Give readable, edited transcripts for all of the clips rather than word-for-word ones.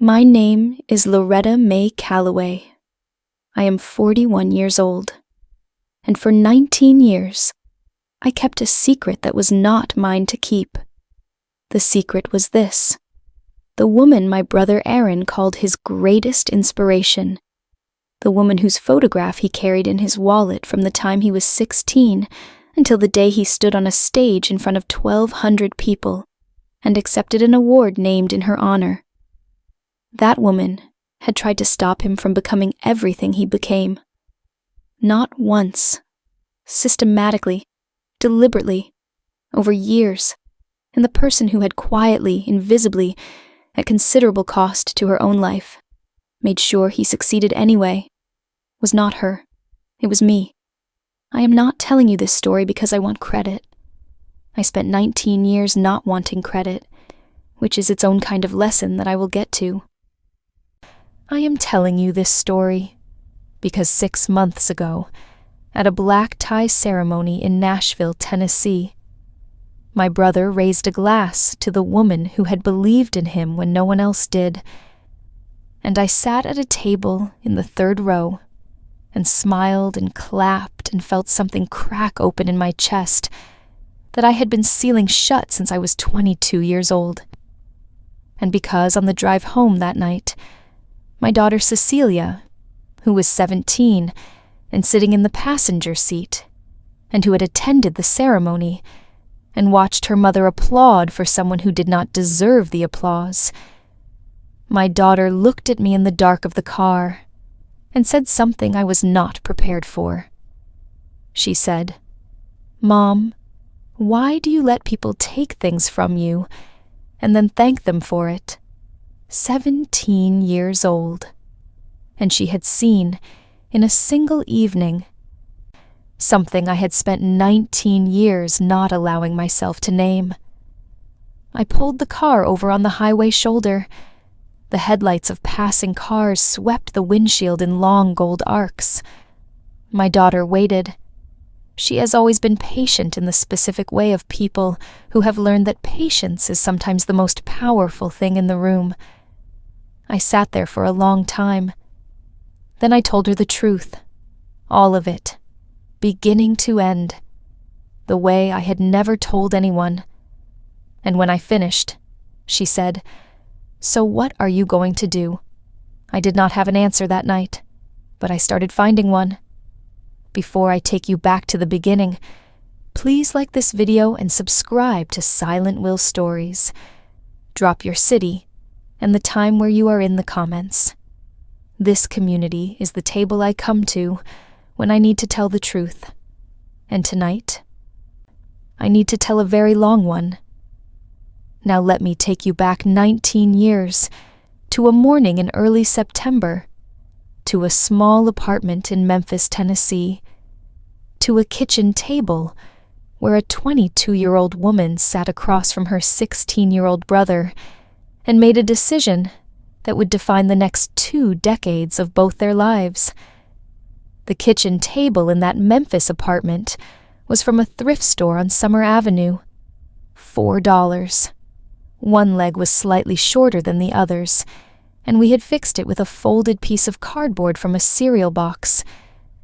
My name is Loretta Mae Calloway. I am 41 years old, and for 19 years, I kept a secret that was not mine to keep. The secret was this: the woman my brother Aaron called his greatest inspiration, the woman whose photograph he carried in his wallet from the time he was 16 until the day he stood on a stage in front of 1,200 people and accepted an award named in her honor. That woman had tried to stop him from becoming everything he became. Not once, systematically, deliberately, over years, and the person who had quietly, invisibly, at considerable cost to her own life, made sure he succeeded anyway, was not her. It was me. I am not telling you this story because I want credit. I spent 19 years not wanting credit, which is its own kind of lesson that I will get to. I am telling you this story because 6 months ago, at a black tie ceremony in Nashville, Tennessee, my brother raised a glass to the woman who had believed in him when no one else did, and I sat at a table in the 3rd row and smiled and clapped and felt something crack open in my chest that I had been sealing shut since I was 22 years old. And because on the drive home that night, my daughter Cecilia, who was 17 and sitting in the passenger seat, and who had attended the ceremony and watched her mother applaud for someone who did not deserve the applause, my daughter looked at me in the dark of the car and said something I was not prepared for. She said, "Mom, why do you let people take things from you and then thank them for it?" 17 years old, and she had seen, in a single evening, something I had spent 19 years not allowing myself to name. I pulled the car over on the highway shoulder. The headlights of passing cars swept the windshield in long gold arcs. My daughter waited. She has always been patient in the specific way of people who have learned that patience is sometimes the most powerful thing in the room. I sat there for a long time. Then I told her the truth, all of it, beginning to end, the way I had never told anyone. And when I finished, she said, "So what are you going to do?" I did not have an answer that night, but I started finding one. Before I take you back to the beginning, please like this video and subscribe to Silent Will Stories. Drop your city and the time where you are in the comments. This community is the table I come to when I need to tell the truth. And tonight, I need to tell a very long one. Now let me take you back 19 years, to a morning in early September, to a small apartment in Memphis, Tennessee, to a kitchen table where a 22-year-old woman sat across from her 16-year-old brother and made a decision that would define the next 2 decades of both their lives. The kitchen table in that Memphis apartment was from a thrift store on Summer Avenue. $4. One leg was slightly shorter than the others, and we had fixed it with a folded piece of cardboard from a cereal box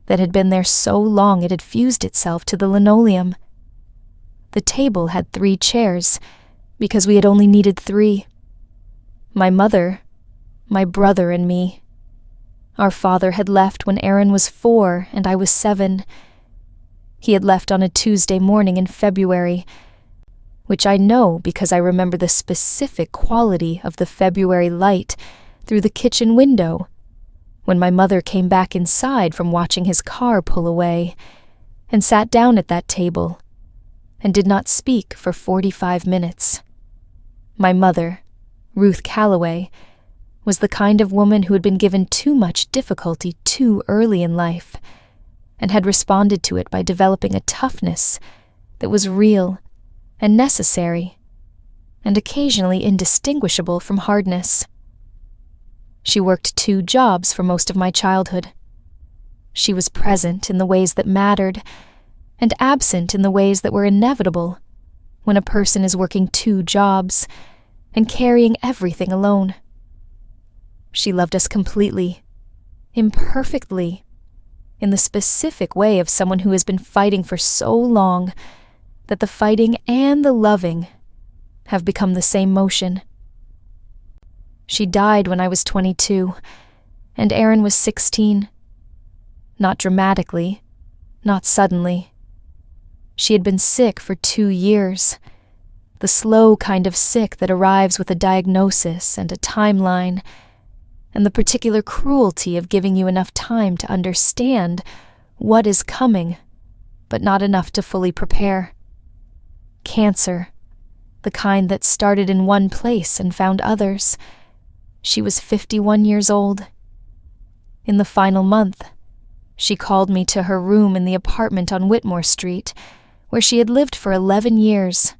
that had been there so long it had fused itself to the linoleum. The table had 3 chairs, because we had only needed 3. My mother, my brother, and me. Our father had left when Aaron was 4 and I was 7. He had left on a Tuesday morning in February, which I know because I remember the specific quality of the February light through the kitchen window when my mother came back inside from watching his car pull away and sat down at that table and did not speak for 45 minutes. My mother, Ruth Calloway, was the kind of woman who had been given too much difficulty too early in life and had responded to it by developing a toughness that was real and necessary and occasionally indistinguishable from hardness. She worked 2 jobs for most of my childhood. She was present in the ways that mattered and absent in the ways that were inevitable when a person is working 2 jobs and carrying everything alone. She loved us completely, imperfectly, in the specific way of someone who has been fighting for so long that the fighting and the loving have become the same motion. She died when I was 22, and Aaron was 16. Not dramatically, not suddenly. She had been sick for 2 years, the slow kind of sick that arrives with a diagnosis and a timeline, and the particular cruelty of giving you enough time to understand what is coming, but not enough to fully prepare. Cancer, the kind that started in one place and found others. She was 51 years old. In the final month, she called me to her room in the apartment on Whitmore Street, where she had lived for 11 years.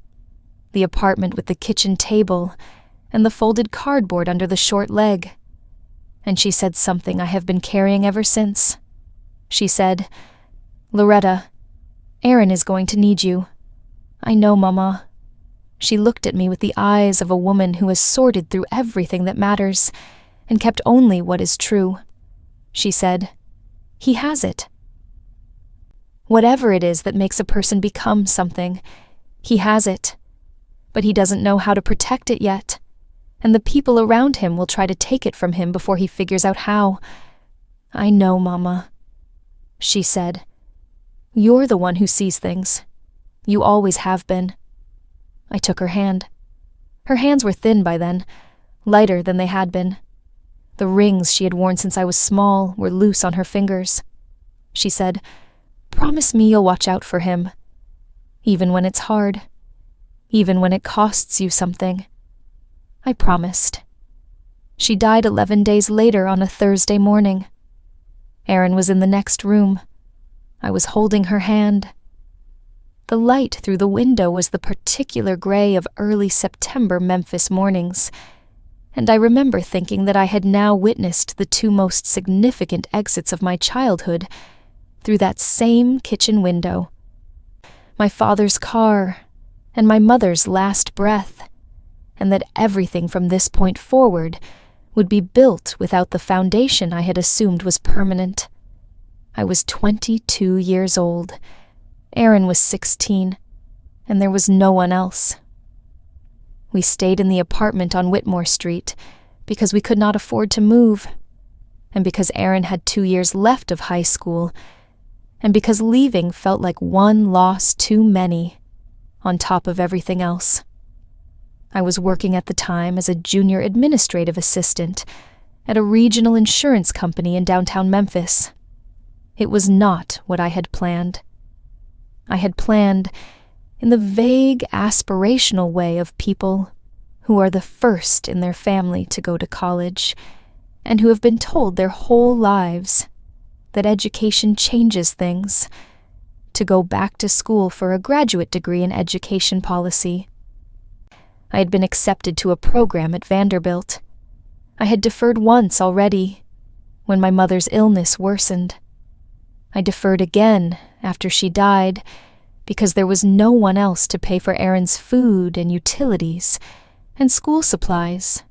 The apartment with the kitchen table and the folded cardboard under the short leg. And she said something I have been carrying ever since. She said, "Loretta, Aaron is going to need you." "I know, Mama." She looked at me with the eyes of a woman who has sorted through everything that matters and kept only what is true. She said, "He has it." Whatever it is that makes a person become something, he has it. But he doesn't know how to protect it yet, and the people around him will try to take it from him before he figures out how. "I know, Mama." She said, "You're the one who sees things. You always have been." I took her hand. Her hands were thin by then, lighter than they had been. The rings she had worn since I was small were loose on her fingers. She said, "Promise me you'll watch out for him. Even when it's hard. Even when it costs you something." I promised. She died 11 days later on a Thursday morning. Aaron was in the next room. I was holding her hand. The light through the window was the particular gray of early September Memphis mornings, and I remember thinking that I had now witnessed the 2 most significant exits of my childhood through that same kitchen window. My father's car and my mother's last breath, and that everything from this point forward would be built without the foundation I had assumed was permanent. I was 22 years old. Aaron was 16, and there was no one else. We stayed in the apartment on Whitmore Street because we could not afford to move, and because Aaron had 2 years left of high school, and because leaving felt like one loss too many, on top of everything else. I was working at the time as a junior administrative assistant at a regional insurance company in downtown Memphis. It was not what I had planned. I had planned, in the vague, aspirational way of people who are the first in their family to go to college, and who have been told their whole lives that education changes things, to go back to school for a graduate degree in education policy. I had been accepted to a program at Vanderbilt. I had deferred once already, when my mother's illness worsened. I deferred again after she died, because there was no one else to pay for Aaron's food and utilities and school supplies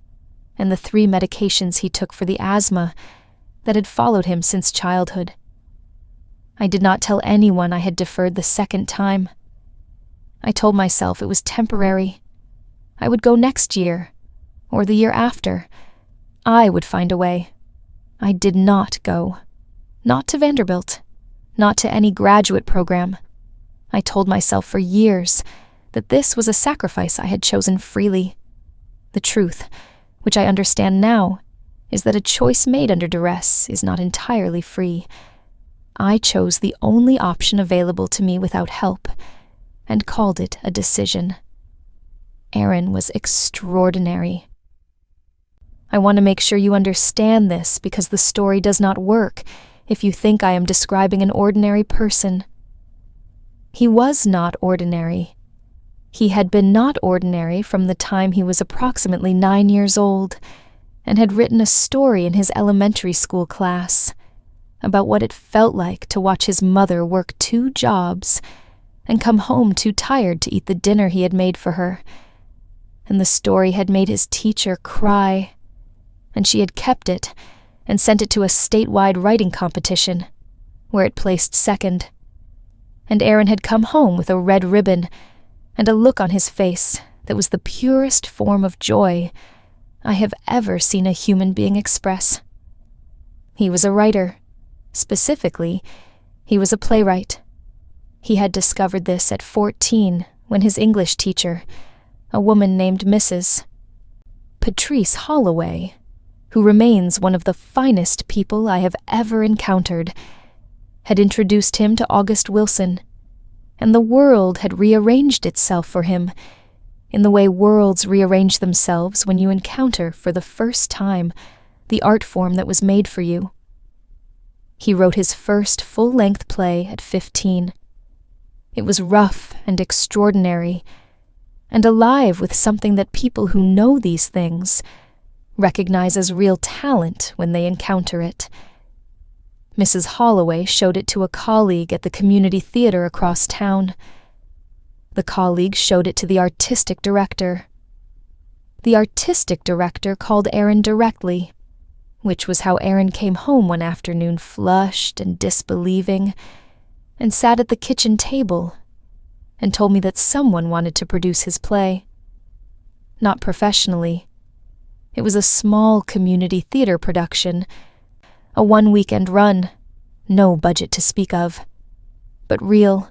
and the 3 medications he took for the asthma that had followed him since childhood. I did not tell anyone I had deferred the second time. I told myself it was temporary. I would go next year, or the year after. I would find a way. I did not go. Not to Vanderbilt. Not to any graduate program. I told myself for years that this was a sacrifice I had chosen freely. The truth, which I understand now, is that a choice made under duress is not entirely free. I chose the only option available to me without help, and called it a decision. Aaron was extraordinary. I want to make sure you understand this because the story does not work if you think I am describing an ordinary person. He was not ordinary. He had been not ordinary from the time he was approximately 9 years old and had written a story in his elementary school class about what it felt like to watch his mother work 2 jobs and come home too tired to eat the dinner he had made for her. And the story had made his teacher cry, and she had kept it and sent it to a statewide writing competition, where it placed second. And Aaron had come home with a red ribbon and a look on his face that was the purest form of joy I have ever seen a human being express. He was a writer. Specifically, he was a playwright. He had discovered this at 14 when his English teacher, a woman named Mrs. Patrice Holloway, who remains one of the finest people I have ever encountered, had introduced him to August Wilson, and the world had rearranged itself for him in the way worlds rearrange themselves when you encounter for the first time the art form that was made for you. He wrote his first full-length play at 15. It was rough and extraordinary, and alive with something that people who know these things recognize as real talent when they encounter it. Mrs. Holloway showed it to a colleague at the community theater across town. The colleague showed it to the artistic director. The artistic director called Aaron directly, which was how Aaron came home one afternoon flushed and disbelieving, and sat at the kitchen table and told me that someone wanted to produce his play. Not professionally. It was a small community theater production, a one-weekend run, no budget to speak of, but real,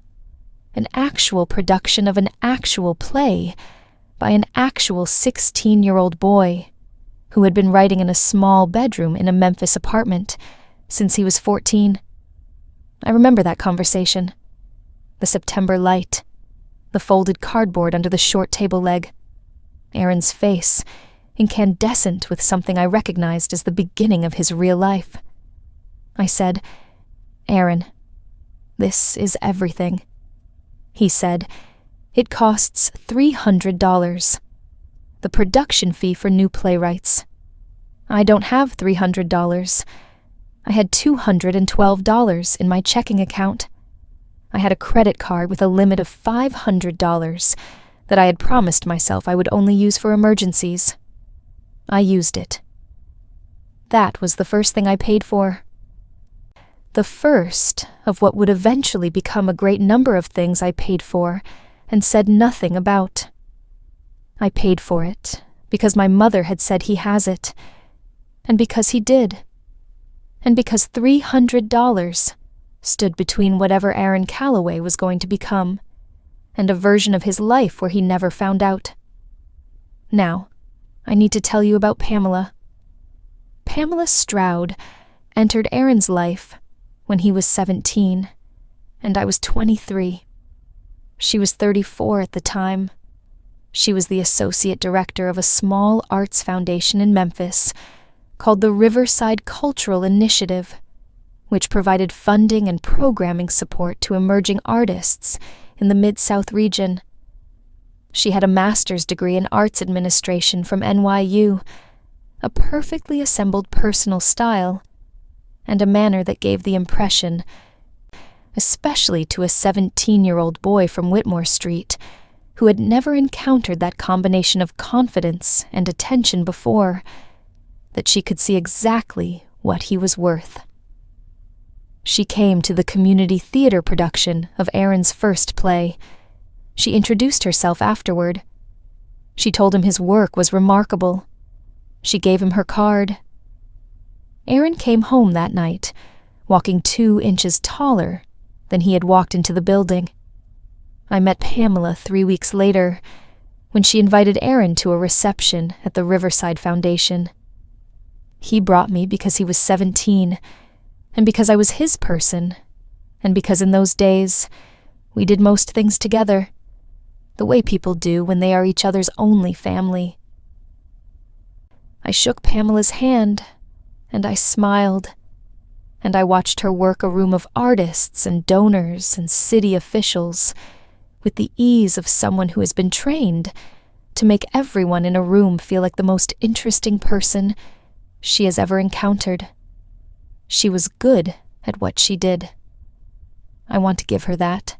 an actual production of an actual play by an actual 16-year-old boy who had been writing in a small bedroom in a Memphis apartment since he was 14. I remember that conversation. The September light, the folded cardboard under the short table leg, Aaron's face, incandescent with something I recognized as the beginning of his real life. I said, "Aaron, this is everything." He said, "It costs $300, the production fee for new playwrights. I don't have $300. I had $212 in my checking account. I had a credit card with a limit of $500 that I had promised myself I would only use for emergencies. I used it. That was the first thing I paid for. The first of what would eventually become a great number of things I paid for and said nothing about. I paid for it because my mother had said he has it, and because he did, and because $300 stood between whatever Aaron Calloway was going to become and a version of his life where he never found out. Now, I need to tell you about Pamela. Pamela Stroud entered Aaron's life when he was 17, and I was 23. She was 34 at the time. She was the associate director of a small arts foundation in Memphis called the Riverside Cultural Initiative, which provided funding and programming support to emerging artists in the Mid-South region. She had a master's degree in arts administration from NYU, a perfectly assembled personal style, and a manner that gave the impression, especially to a 17-year-old boy from Whitmore Street, who had never encountered that combination of confidence and attention before, that she could see exactly what he was worth. She came to the community theater production of Aaron's first play. She introduced herself afterward. She told him his work was remarkable. She gave him her card. Aaron came home that night, walking 2 inches taller than he had walked into the building. I met Pamela 3 weeks later, when she invited Aaron to a reception at the Riverside Foundation. He brought me because he was 17, and because I was his person, and because in those days we did most things together, the way people do when they are each other's only family. I shook Pamela's hand, and I smiled, and I watched her work a room of artists and donors and city officials with the ease of someone who has been trained to make everyone in a room feel like the most interesting person she has ever encountered. She was good at what she did. I want to give her that.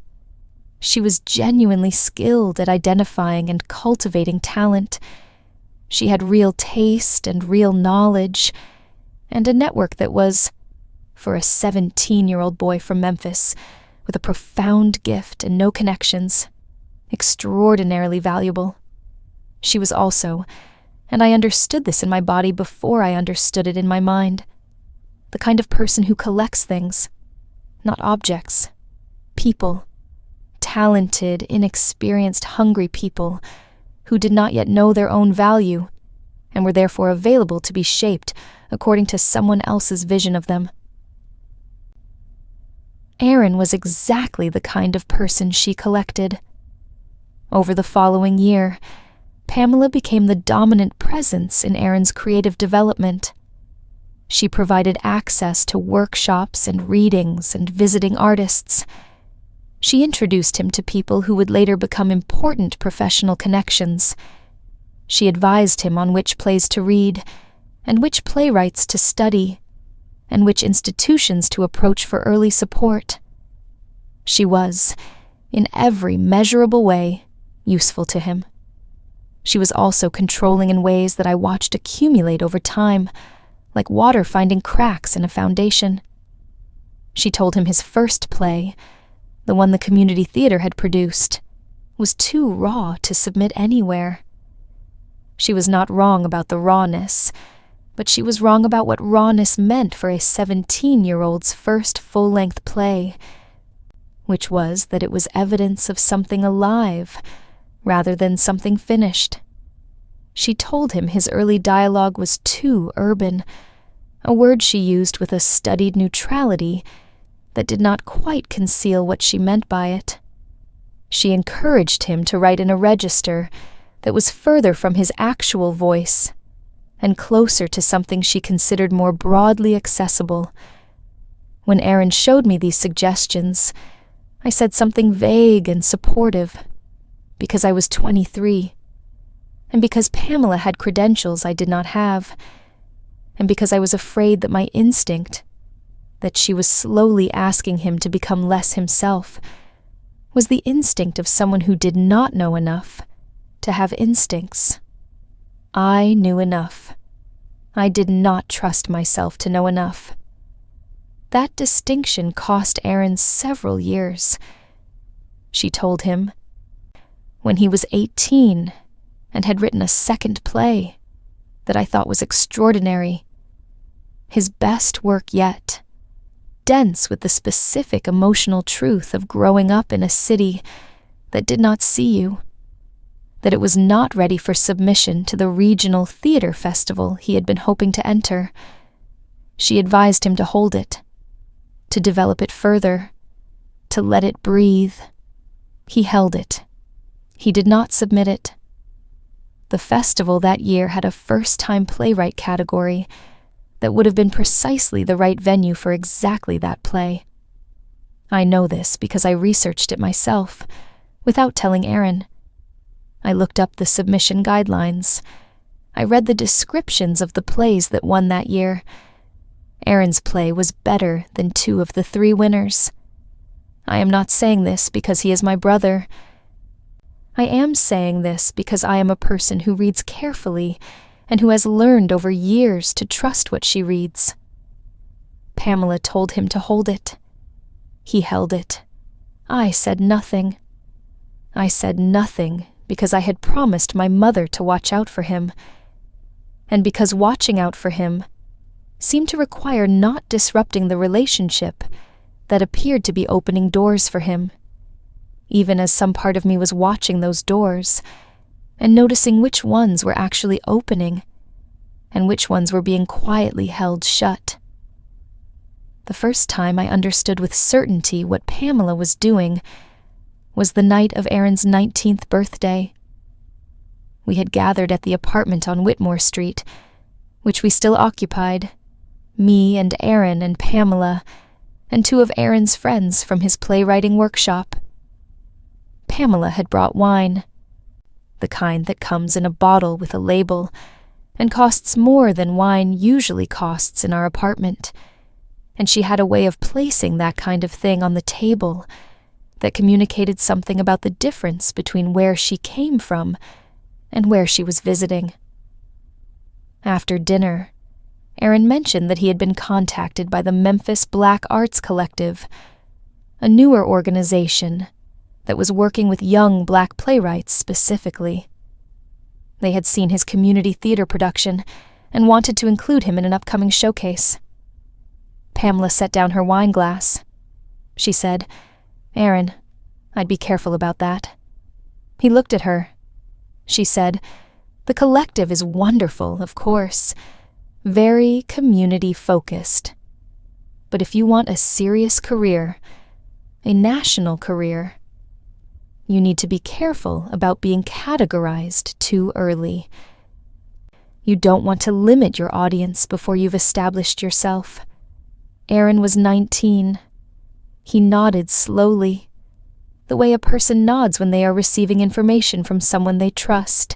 She was genuinely skilled at identifying and cultivating talent, She had real taste and real knowledge, and a network that was, for a 17-year-old boy from Memphis, with a profound gift and no connections, extraordinarily valuable. She was also, and I understood this in my body before I understood it in my mind, the kind of person who collects things, not objects, people, talented, inexperienced, hungry people who did not yet know their own value and were therefore available to be shaped according to someone else's vision of them. Erin was exactly the kind of person she collected. Over the following year, Pamela became the dominant presence in Erin's creative development. She provided access to workshops and readings and visiting artists. She introduced him to people who would later become important professional connections. She advised him on which plays to read, and which playwrights to study, and which institutions to approach for early support. She was, in every measurable way, useful to him. She was also controlling in ways that I watched accumulate over time, like water finding cracks in a foundation. She told him his first play, the one the community theater had produced, was too raw to submit anywhere. She was not wrong about the rawness, but she was wrong about what rawness meant for a 17-year-old's first full-length play, which was that it was evidence of something alive, rather than something finished. She told him his early dialogue was too urban, a word she used with a studied neutrality that did not quite conceal what she meant by it. She encouraged him to write in a register that was further from his actual voice and closer to something she considered more broadly accessible. When Erin showed me these suggestions, I said something vague and supportive, because I was 23, and because Pamela had credentials I did not have, and because I was afraid that my instinct, that she was slowly asking him to become less himself, was the instinct of someone who did not know enough to have instincts. I knew enough. I did not trust myself to know enough. That distinction cost Erin several years. She told him, when he was 18 and had written a second play that I thought was extraordinary, his best work yet, dense with the specific emotional truth of growing up in a city that did not see you, that it was not ready for submission to the regional theater festival he had been hoping to enter. She advised him to hold it, to develop it further, to let it breathe. He held it. He did not submit it. The festival that year had a first-time playwright category that would have been precisely the right venue for exactly that play. I know this because I researched it myself, without telling Erin. I looked up the submission guidelines. I read the descriptions of the plays that won that year. Erin's play was better than 2 of the 3 winners. I am not saying this because he is my brother. I am saying this because I am a person who reads carefully and who has learned over years to trust what she reads. Pamela told him to hold it. He held it. I said nothing. I said nothing because I had promised my mother to watch out for him, and because watching out for him seemed to require not disrupting the relationship that appeared to be opening doors for him, even as some part of me was watching those doors and noticing which ones were actually opening and which ones were being quietly held shut. The first time I understood with certainty what Pamela was doing was the night of Erin's 19th birthday. We had gathered at the apartment on Whitmore Street, which we still occupied, me and Erin and Pamela, and 2 of Erin's friends from his playwriting workshop. Pamela had brought wine, the kind that comes in a bottle with a label and costs more than wine usually costs in our apartment, and she had a way of placing that kind of thing on the table that communicated something about the difference between where she came from and where she was visiting. After dinner, Aaron mentioned that he had been contacted by the Memphis Black Arts Collective, a newer organization that was working with young black playwrights specifically. They had seen his community theater production and wanted to include him in an upcoming showcase. Pamela set down her wine glass. She said, "Aaron, I'd be careful about that." He looked at her. She said, "The collective is wonderful, of course, very community-focused. But if you want a serious career, a national career, you need to be careful about being categorized too early. You don't want to limit your audience before you've established yourself." Aaron was 19. He nodded slowly, the way a person nods when they are receiving information from someone they trust,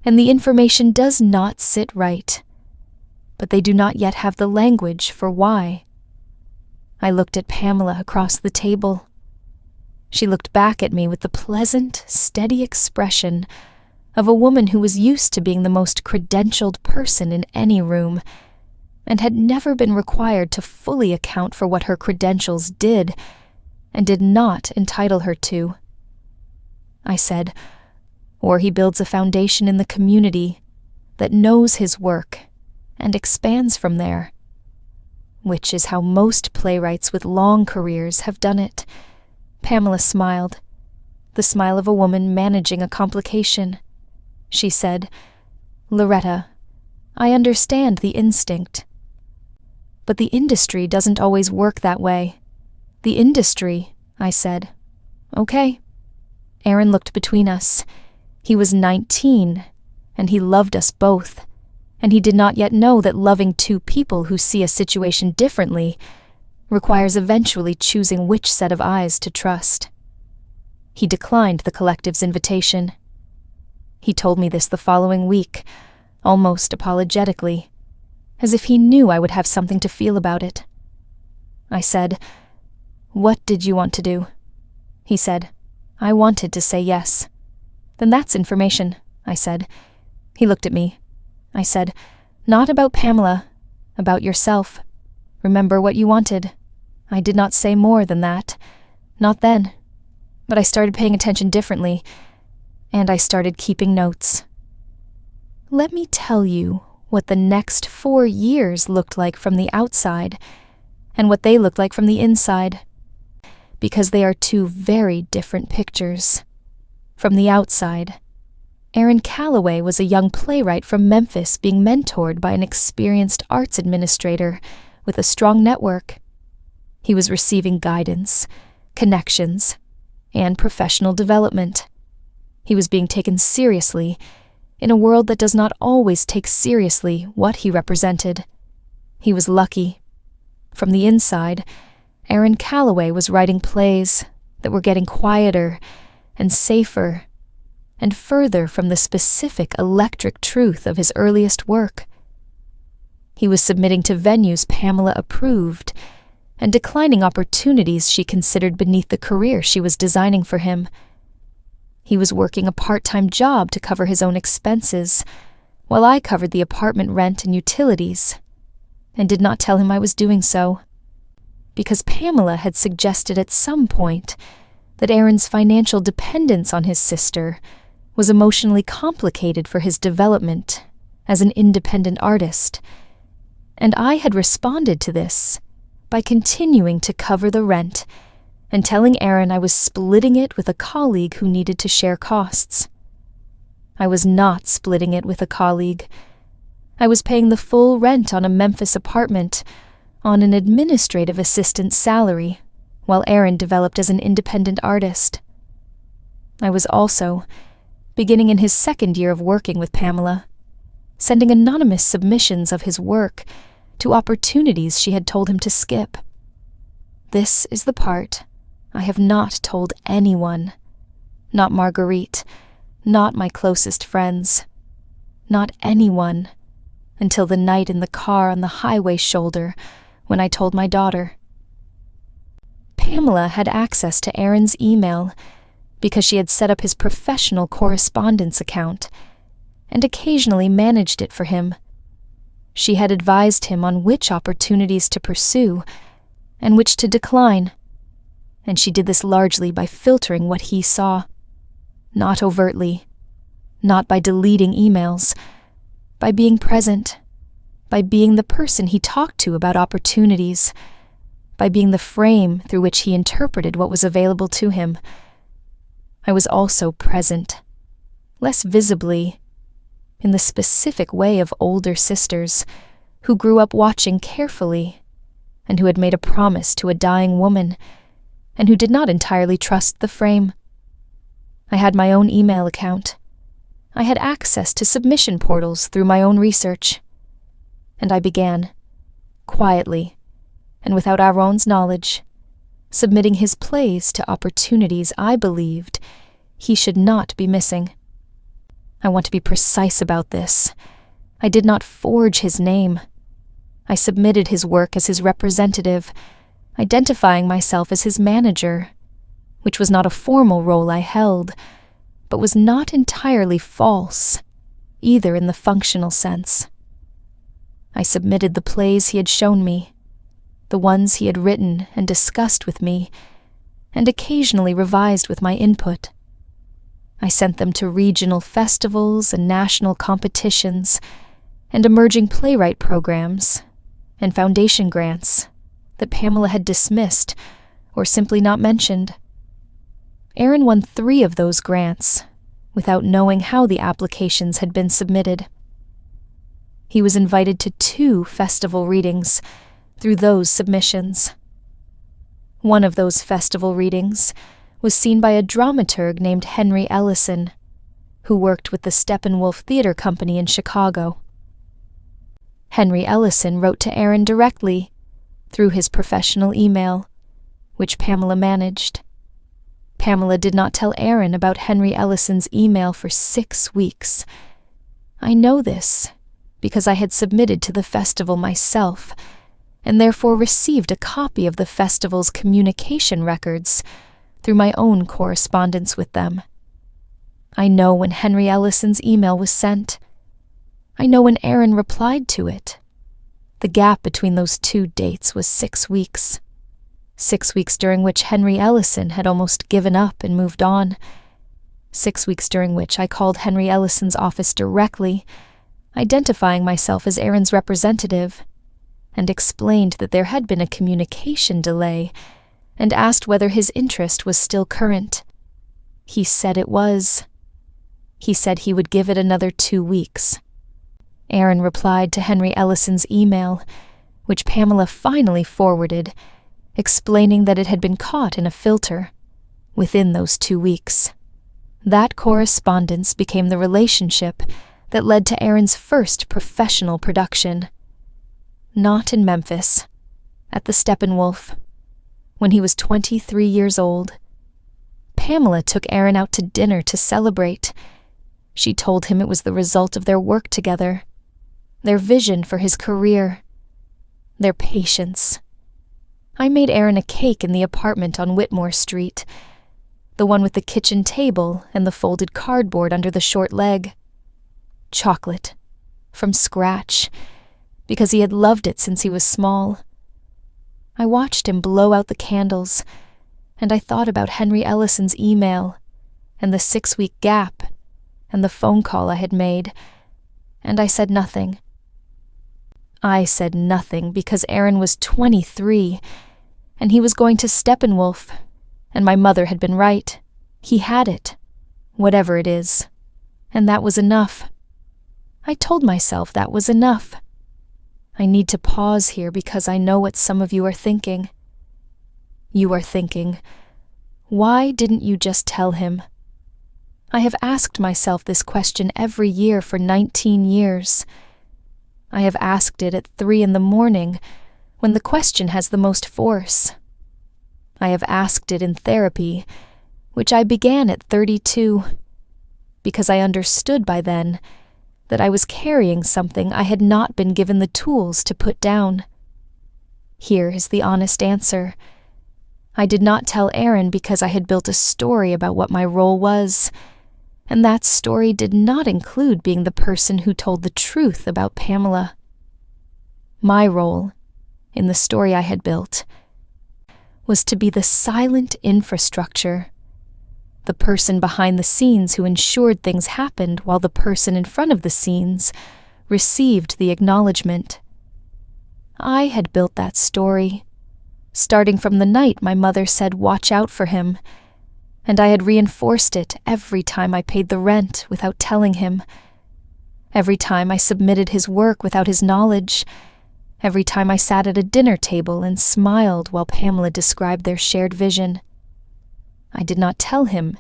and the information does not sit right, but they do not yet have the language for why. I looked at Pamela across the table. She looked back at me with the pleasant, steady expression of a woman who was used to being the most credentialed person in any room, and had never been required to fully account for what her credentials did and did not entitle her to. I said, "Or he builds a foundation in the community that knows his work and expands from there, which is how most playwrights with long careers have done it." Pamela smiled, the smile of a woman managing a complication. She said, "Loretta, I understand the instinct. But the industry doesn't always work that way." "The industry," I said. "Okay." Aaron looked between us. He was 19, and he loved us both, and he did not yet know that loving two people who see a situation differently requires eventually choosing which set of eyes to trust. He declined the collective's invitation. He told me this the following week, almost apologetically, as if he knew I would have something to feel about it. I said, "What did you want to do?" He said, "I wanted to say yes." "Then that's information," I said. He looked at me. I said, "Not about Pamela, about yourself. Remember what you wanted." I did not say more than that. Not then. But I started paying attention differently, and I started keeping notes. Let me tell you what the next 4 years looked like from the outside, and what they looked like from the inside, because they are two very different pictures. From the outside, Aaron Calloway was a young playwright from Memphis being mentored by an experienced arts administrator with a strong network. He was receiving guidance, connections, and professional development. He was being taken seriously in a world that does not always take seriously what he represented. He was lucky. From the inside, Aaron Calloway was writing plays that were getting quieter and safer and further from the specific electric truth of his earliest work. He was submitting to venues Pamela approved and declining opportunities she considered beneath the career she was designing for him. He was working a part-time job to cover his own expenses, while I covered the apartment rent and utilities, and did not tell him I was doing so, because Pamela had suggested at some point that Aaron's financial dependence on his sister was emotionally complicated for his development as an independent artist, and I had responded to this by continuing to cover the rent and telling Aaron I was splitting it with a colleague who needed to share costs. I was not splitting it with a colleague. I was paying the full rent on a Memphis apartment on an administrative assistant's salary, while Aaron developed as an independent artist. I was also, beginning in his second year of working with Pamela, sending anonymous submissions of his work to opportunities she had told him to skip. This is the part I have not told anyone, not Marguerite, not my closest friends, not anyone, until the night in the car on the highway shoulder when I told my daughter. Pamela had access to Aaron's email because she had set up his professional correspondence account and occasionally managed it for him She had advised him on which opportunities to pursue and which to decline, and she did this largely by filtering what he saw. Not overtly, not by deleting emails, by being present, by being the person he talked to about opportunities, by being the frame through which he interpreted what was available to him. I was also present, less visibly, in the specific way of older sisters who grew up watching carefully and who had made a promise to a dying woman and who did not entirely trust the frame. I had my own email account. I had access to submission portals through my own research. And I began, quietly, and without Aaron's knowledge, submitting his plays to opportunities I believed he should not be missing. I want to be precise about this. I did not forge his name. I submitted his work as his representative, identifying myself as his manager, which was not a formal role I held, but was not entirely false, either in the functional sense. I submitted the plays he had shown me, the ones he had written and discussed with me, and occasionally revised with my input. I sent them to regional festivals and national competitions, and emerging playwright programs, and foundation grants that Pamela had dismissed or simply not mentioned. Aaron won 3 of those grants without knowing how the applications had been submitted. He was invited to 2 festival readings through those submissions. One of those festival readings was seen by a dramaturg named Henry Ellison, who worked with the Steppenwolf Theater Company in Chicago. Henry Ellison wrote to Aaron directly through his professional email, which Pamela managed. Pamela did not tell Aaron about Henry Ellison's email for 6 weeks. I know this because I had submitted to the festival myself, and therefore received a copy of the festival's communication records through my own correspondence with them. I know when Henry Ellison's email was sent. I know when Aaron replied to it. The gap between those 2 dates was 6 weeks. 6 weeks during which Henry Ellison had almost given up and moved on. 6 weeks during which I called Henry Ellison's office directly, identifying myself as Aaron's representative, and explained that there had been a communication delay, and asked whether his interest was still current. He said it was. He said he would give it another 2 weeks. Aaron replied to Henry Ellison's email, which Pamela finally forwarded, explaining that it had been caught in a filter within those 2 weeks. That correspondence became the relationship that led to Aaron's first professional production. Not in Memphis, at the Steppenwolf, when he was 23 years old. Pamela took Aaron out to dinner to celebrate. She told him it was the result of their work together, their vision for his career, their patience. I made Aaron a cake in the apartment on Whitmore Street, the one with the kitchen table and the folded cardboard under the short leg. Chocolate, from scratch, because he had loved it since he was small. I watched him blow out the candles, and I thought about Henry Ellison's email, and the 6-week gap, and the phone call I had made, and I said nothing. I said nothing because Aaron was 23, and he was going to Steppenwolf, and my mother had been right. He had it, whatever it is, and that was enough. I told myself that was enough. I need to pause here because I know what some of you are thinking. You are thinking, why didn't you just tell him? I have asked myself this question every year for 19 years. I have asked it at 3 a.m, when the question has the most force. I have asked it in therapy, which I began at 32, because I understood by then that I was carrying something I had not been given the tools to put down. Here is the honest answer. I did not tell Aaron because I had built a story about what my role was, and that story did not include being the person who told the truth about Pamela. My role, in the story I had built, was to be the silent infrastructure, the person behind the scenes who ensured things happened while the person in front of the scenes received the acknowledgement. I had built that story, starting from the night my mother said watch out for him, and I had reinforced it every time I paid the rent without telling him, every time I submitted his work without his knowledge, every time I sat at a dinner table and smiled while Pamela described their shared vision. I did not tell him,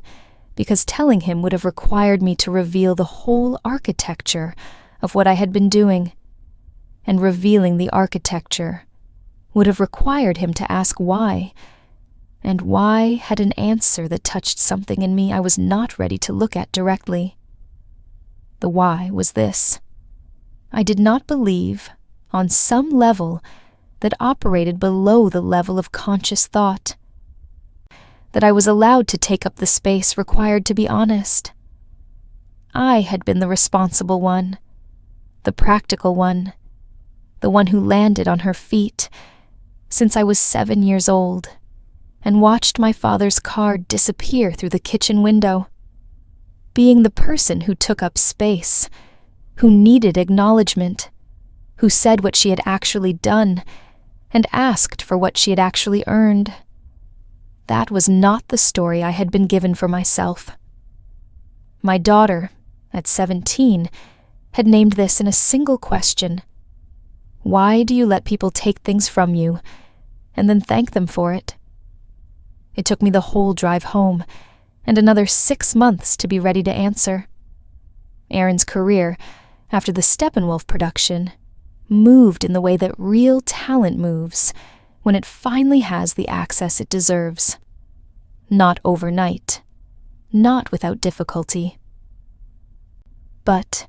because telling him would have required me to reveal the whole architecture of what I had been doing, and revealing the architecture would have required him to ask why, and why had an answer that touched something in me I was not ready to look at directly. The why was this: I did not believe, on some level that operated below the level of conscious thought, that I was allowed to take up the space required to be honest. I had been the responsible one, the practical one, the one who landed on her feet since I was 7 years old and watched my father's car disappear through the kitchen window, being the person who took up space, who needed acknowledgement, who said what she had actually done and asked for what she had actually earned. That was not the story I had been given for myself. My daughter, at 17, had named this in a single question: why do you let people take things from you and then thank them for it? It took me the whole drive home and another 6 months to be ready to answer. Aaron's career, after the Steppenwolf production, moved in the way that real talent moves when it finally has the access it deserves. Not overnight, not without difficulty, but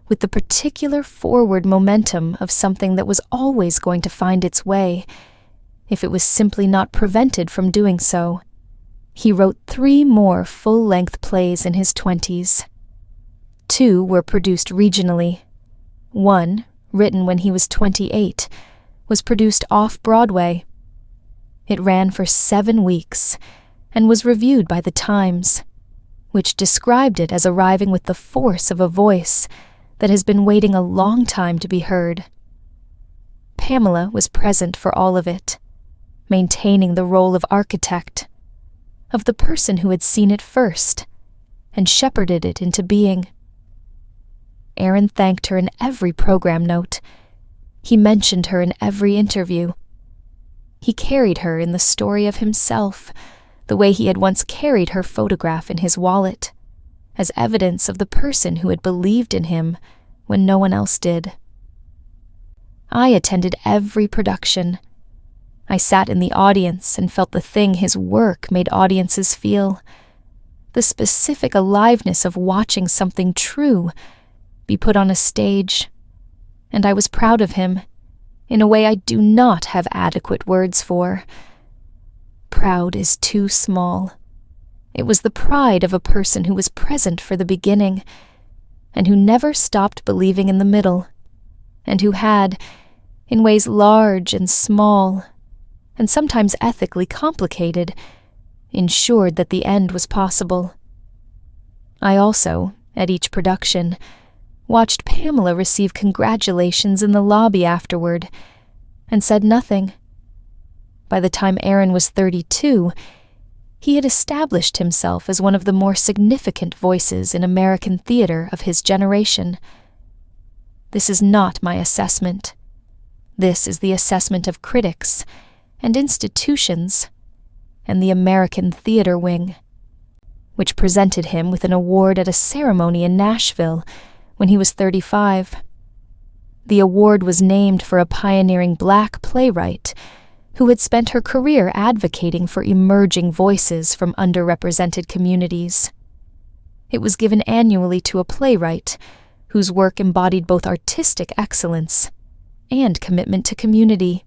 with the particular forward momentum of something that was always going to find its way, if it was simply not prevented from doing so. He wrote 3 more full-length plays in his 20s. 2 were produced regionally. 1, written when he was 28, was produced off-Broadway. It ran for 7 weeks and was reviewed by The Times, which described it as arriving with the force of a voice that has been waiting a long time to be heard. Pamela was present for all of it, maintaining the role of architect, of the person who had seen it first and shepherded it into being. Aaron thanked her in every program note. He mentioned her in every interview. He carried her in the story of himself, the way he had once carried her photograph in his wallet, as evidence of the person who had believed in him when no one else did. I attended every production. I sat in the audience and felt the thing his work made audiences feel, the specific aliveness of watching something true be put on a stage, and I was proud of him in a way I do not have adequate words for. Proud is too small. It was the pride of a person who was present for the beginning, and who never stopped believing in the middle, and who had, in ways large and small, and sometimes ethically complicated, ensured that the end was possible. I also, at each production, watched Pamela receive congratulations in the lobby afterward, and said nothing. By the time Aaron was 32, he had established himself as one of the more significant voices in American theater of his generation. This is not my assessment. This is the assessment of critics and institutions and the American Theater Wing, which presented him with an award at a ceremony in Nashville when he was 35. The award was named for a pioneering Black playwright who had spent her career advocating for emerging voices from underrepresented communities. It was given annually to a playwright whose work embodied both artistic excellence and commitment to community.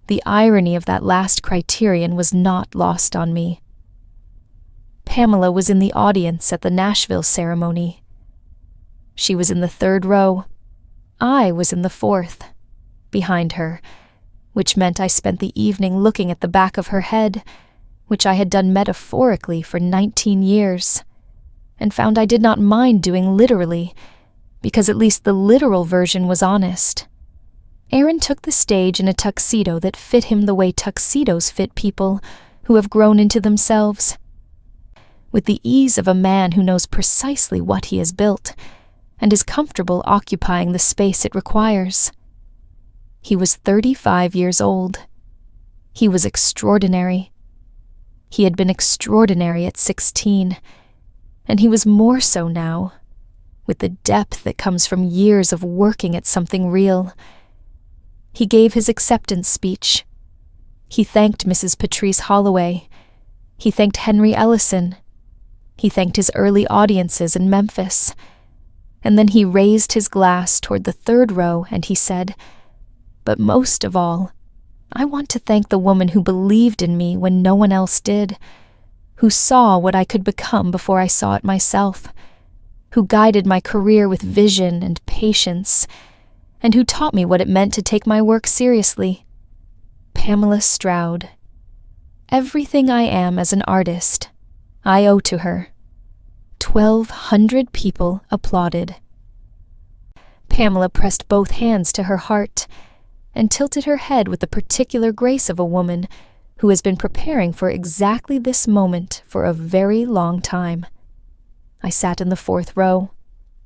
The irony of that last criterion was not lost on me. Pamela was in the audience at the Nashville ceremony. She was in the 3rd row. I was in the 4th. behind her, which meant I spent the evening looking at the back of her head, which I had done metaphorically for 19 years, and found I did not mind doing literally, because at least the literal version was honest. Aaron took the stage in a tuxedo that fit him the way tuxedos fit people who have grown into themselves, with the ease of a man who knows precisely what he has built and is comfortable occupying the space it requires. He was 35 years old. He was extraordinary. He had been extraordinary at 16, and he was more so now, with the depth that comes from years of working at something real. He gave his acceptance speech. He thanked Mrs. Patrice Holloway. He thanked Henry Ellison. He thanked his early audiences in Memphis. And then he raised his glass toward the third row and he said, "But most of all, I want to thank the woman who believed in me when no one else did, who saw what I could become before I saw it myself, who guided my career with vision and patience, and who taught me what it meant to take my work seriously. Pamela Stroud. Everything I am as an artist, I owe to her." 1,200 people applauded. Pamela pressed both hands to her heart and tilted her head with the particular grace of a woman who has been preparing for exactly this moment for a very long time. I sat in the fourth row.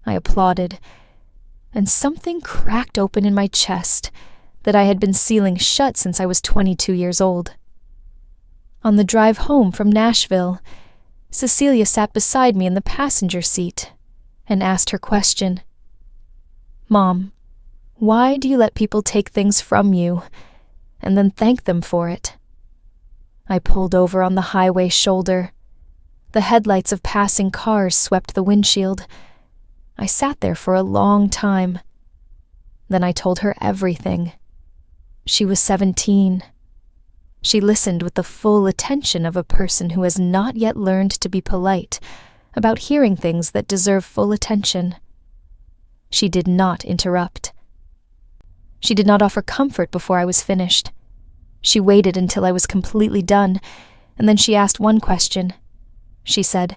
I applauded, and something cracked open in my chest that I had been sealing shut since I was 22 years old. On the drive home from Nashville, Cecilia sat beside me in the passenger seat and asked her question. "Mom, why do you let people take things from you and then thank them for it?" I pulled over on the highway shoulder. The headlights of passing cars swept the windshield. I sat there for a long time. Then I told her everything. She was 17. She listened with the full attention of a person who has not yet learned to be polite about hearing things that deserve full attention. She did not interrupt. She did not offer comfort before I was finished. She waited until I was completely done, and then she asked one question. She said,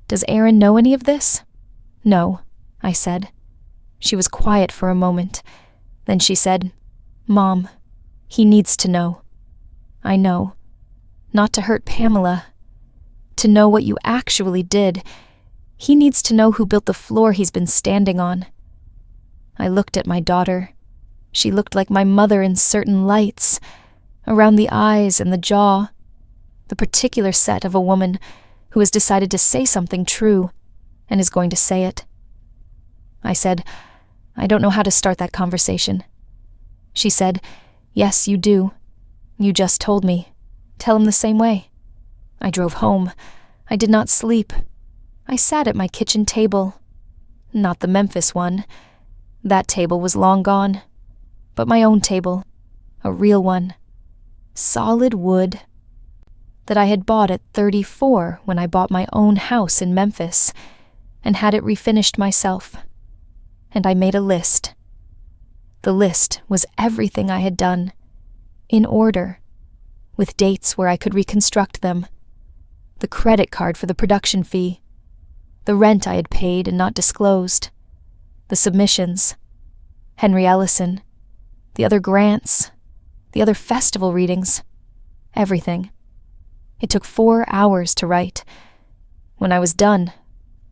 "Does Aaron know any of this?" "No," I said. She was quiet for a moment. Then she said, "Mom, he needs to know." "I know. Not to hurt Pamela. To know what you actually did. He needs to know who built the floor he's been standing on." I looked at my daughter. She looked like my mother in certain lights, around the eyes and the jaw, the particular set of a woman who has decided to say something true and is going to say it. I said, "I don't know how to start that conversation." She said, "Yes, you do. You just told me. Tell him the same way." I drove home. I did not sleep. I sat at my kitchen table. Not the Memphis one. That table was long gone. But my own table. A real one. Solid wood. That I had bought at 34 when I bought my own house in Memphis and had it refinished myself. And I made a list. The list was everything I had done, in order, with dates where I could reconstruct them, the credit card for the production fee, the rent I had paid and not disclosed, the submissions, Henry Ellison, the other grants, the other festival readings, everything. It took 4 hours to write. When I was done,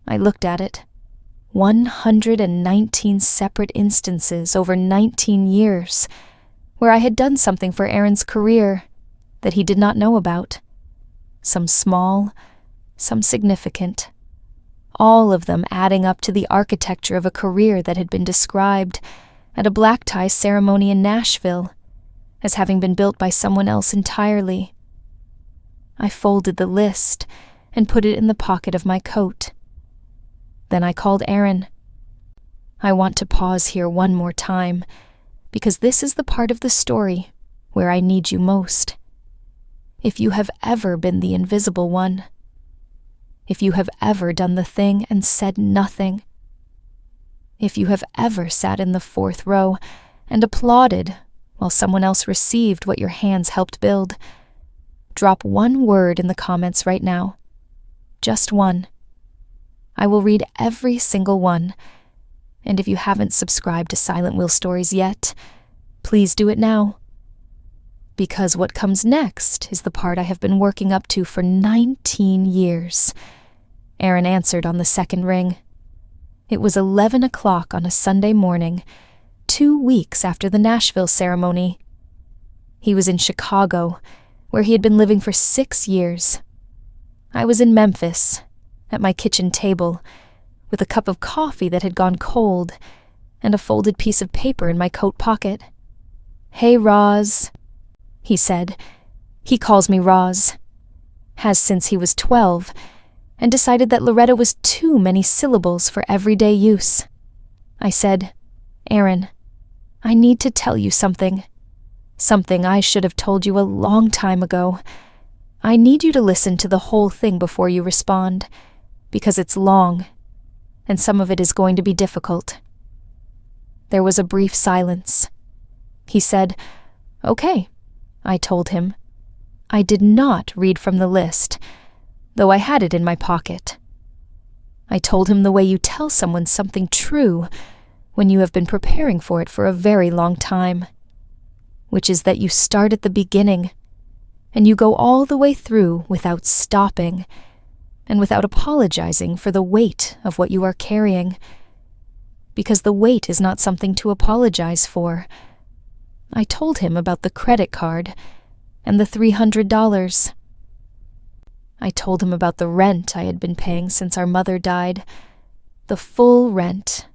I looked at it. 119 separate instances over 19 years, where I had done something for Aaron's career that he did not know about. Some small, some significant. All of them adding up to the architecture of a career that had been described at a black tie ceremony in Nashville as having been built by someone else entirely. I folded the list and put it in the pocket of my coat. Then I called Aaron. I want to pause here one more time, because this is the part of the story where I need you most. If you have ever been the invisible one, if you have ever done the thing and said nothing, if you have ever sat in the fourth row and applauded while someone else received what your hands helped build. Drop one word in the comments right now. Just one. I will read every single one. And if you haven't subscribed to Silent Wheel Stories yet, please do it now. Because what comes next is the part I have been working up to for 19 years. Aaron answered on the second ring. It was 11 o'clock on a Sunday morning, 2 weeks after the Nashville ceremony. He was in Chicago, where he had been living for 6 years. I was in Memphis, at my kitchen table, with a cup of coffee that had gone cold and a folded piece of paper in my coat pocket. "Hey, Roz," he said. He calls me Roz. Has since he was 12, and decided that Loretta was too many syllables for everyday use. I said, "Aaron, I need to tell you something. Something I should have told you a long time ago. I need you to listen to the whole thing before you respond, because it's long, and some of it is going to be difficult." There was a brief silence. He said, "Okay," I told him. I did not read from the list, though I had it in my pocket. I told him the way you tell someone something true when you have been preparing for it for a very long time, which is that you start at the beginning, and you go all the way through without stopping, and without apologizing for the weight of what you are carrying, because the weight is not something to apologize for. I told him about the credit card and the $300. I told him about the rent I had been paying since our mother died, the full rent,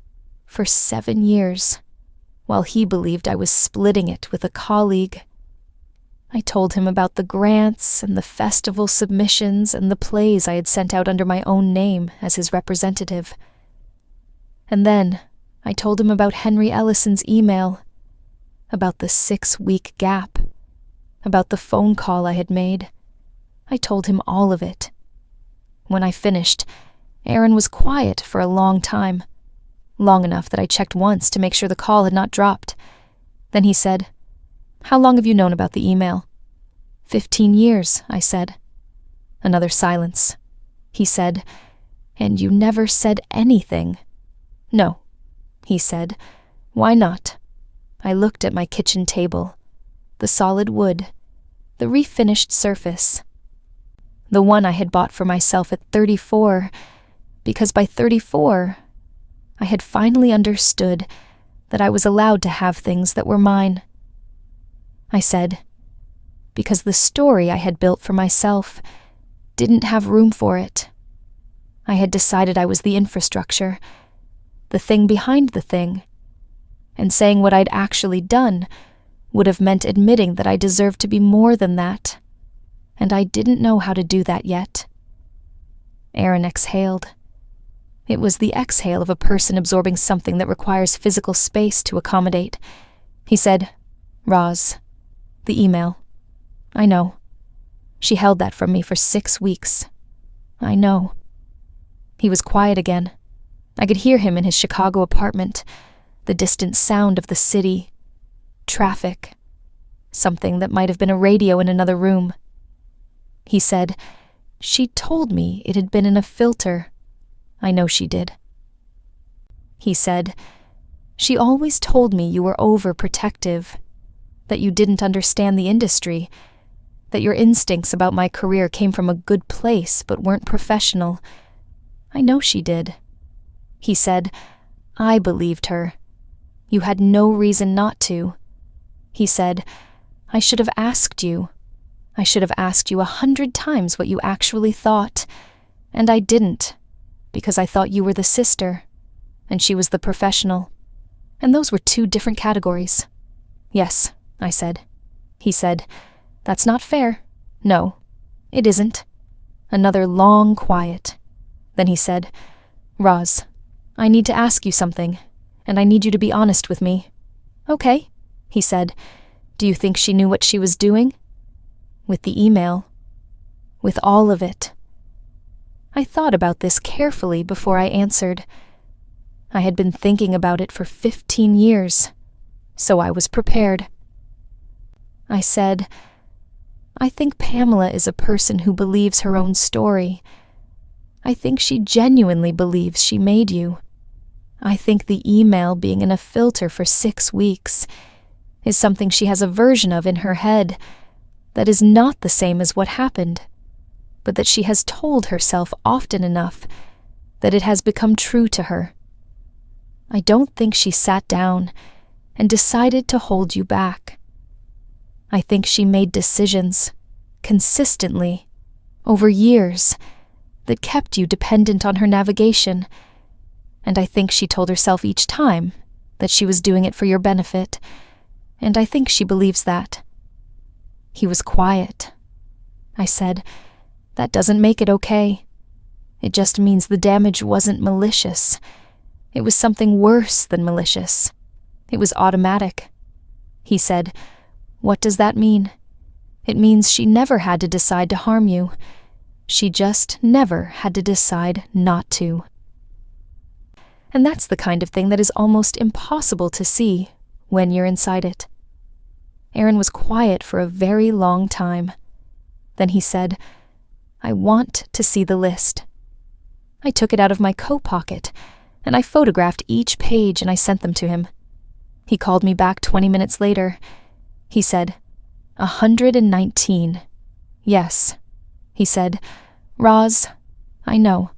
for 7 years, while he believed I was splitting it with a colleague. I told him about the grants and the festival submissions and the plays I had sent out under my own name as his representative. And then I told him about Henry Ellison's email, about the 6-week gap, about the phone call I had made. I told him all of it. When I finished, Aaron was quiet for a long time, long enough that I checked once to make sure the call had not dropped. Then he said, "How long have you known about the email?" 15 years, I said. Another silence. He said, "And you never said anything." "No," he said. "Why not?" I looked at my kitchen table, the solid wood, the refinished surface, the one I had bought for myself at 34, because by 34, I had finally understood that I was allowed to have things that were mine. I said, because the story I had built for myself didn't have room for it. I had decided I was the infrastructure, the thing behind the thing, and saying what I'd actually done would have meant admitting that I deserved to be more than that, and I didn't know how to do that yet. Aaron exhaled. It was the exhale of a person absorbing something that requires physical space to accommodate. He said, "Roz, the email. I know. She held that from me for 6 weeks. I know." He was quiet again. I could hear him in his Chicago apartment, the distant sound of the city, traffic, something that might have been a radio in another room. He said, "She told me it had been in a filter. I know she did." He said, "She always told me you were overprotective, that you didn't understand the industry, that your instincts about my career came from a good place but weren't professional. I know she did." He said, "I believed her. You had no reason not to." He said, "I should have asked you. I should have asked you 100 times what you actually thought, and I didn't, because I thought you were the sister, and she was the professional, and those were 2 different categories." "Yes," I said. He said, "That's not fair. No, it isn't." Another long quiet. Then he said, "Roz, I need to ask you something, and I need you to be honest with me." "Okay," he said. "Do you think she knew what she was doing?" "With the email. With all of it." I thought about this carefully before I answered. I had been thinking about it for 15 years. so I was prepared. I said, I think Pamela is a person who believes her own story. I think she genuinely believes she made you. I think the email being in a filter for 6 weeks is something she has a version of in her head that is not the same as what happened, but that she has told herself often enough that it has become true to her. I don't think she sat down and decided to hold you back. I think she made decisions, consistently, over years, that kept you dependent on her navigation, and I think she told herself each time that she was doing it for your benefit, and I think she believes that. He was quiet. I said, that doesn't make it okay. It just means the damage wasn't malicious. It was something worse than malicious. It was automatic. He said, what does that mean? It means she never had to decide to harm you. She just never had to decide not to. And that's the kind of thing that is almost impossible to see when you're inside it. Aaron was quiet for a very long time. Then he said, I want to see the list. I took it out of my coat pocket, and I photographed each page and I sent them to him. He called me back 20 minutes later. He said, 119. Yes. He said, Roz, I know.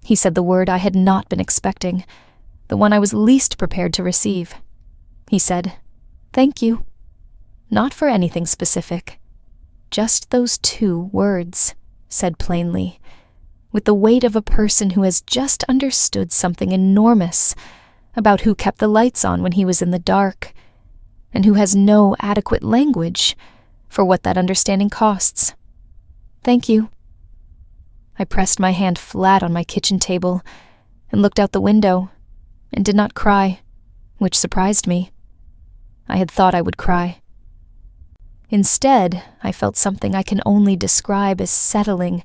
He said the word I had not been expecting, the one I was least prepared to receive. He said, thank you. Not for anything specific. Just those 2 words, said plainly, with the weight of a person who has just understood something enormous about who kept the lights on when he was in the dark, and who has no adequate language for what that understanding costs. Thank you. I pressed my hand flat on my kitchen table and looked out the window and did not cry, which surprised me. I had thought I would cry. Instead, I felt something I can only describe as settling,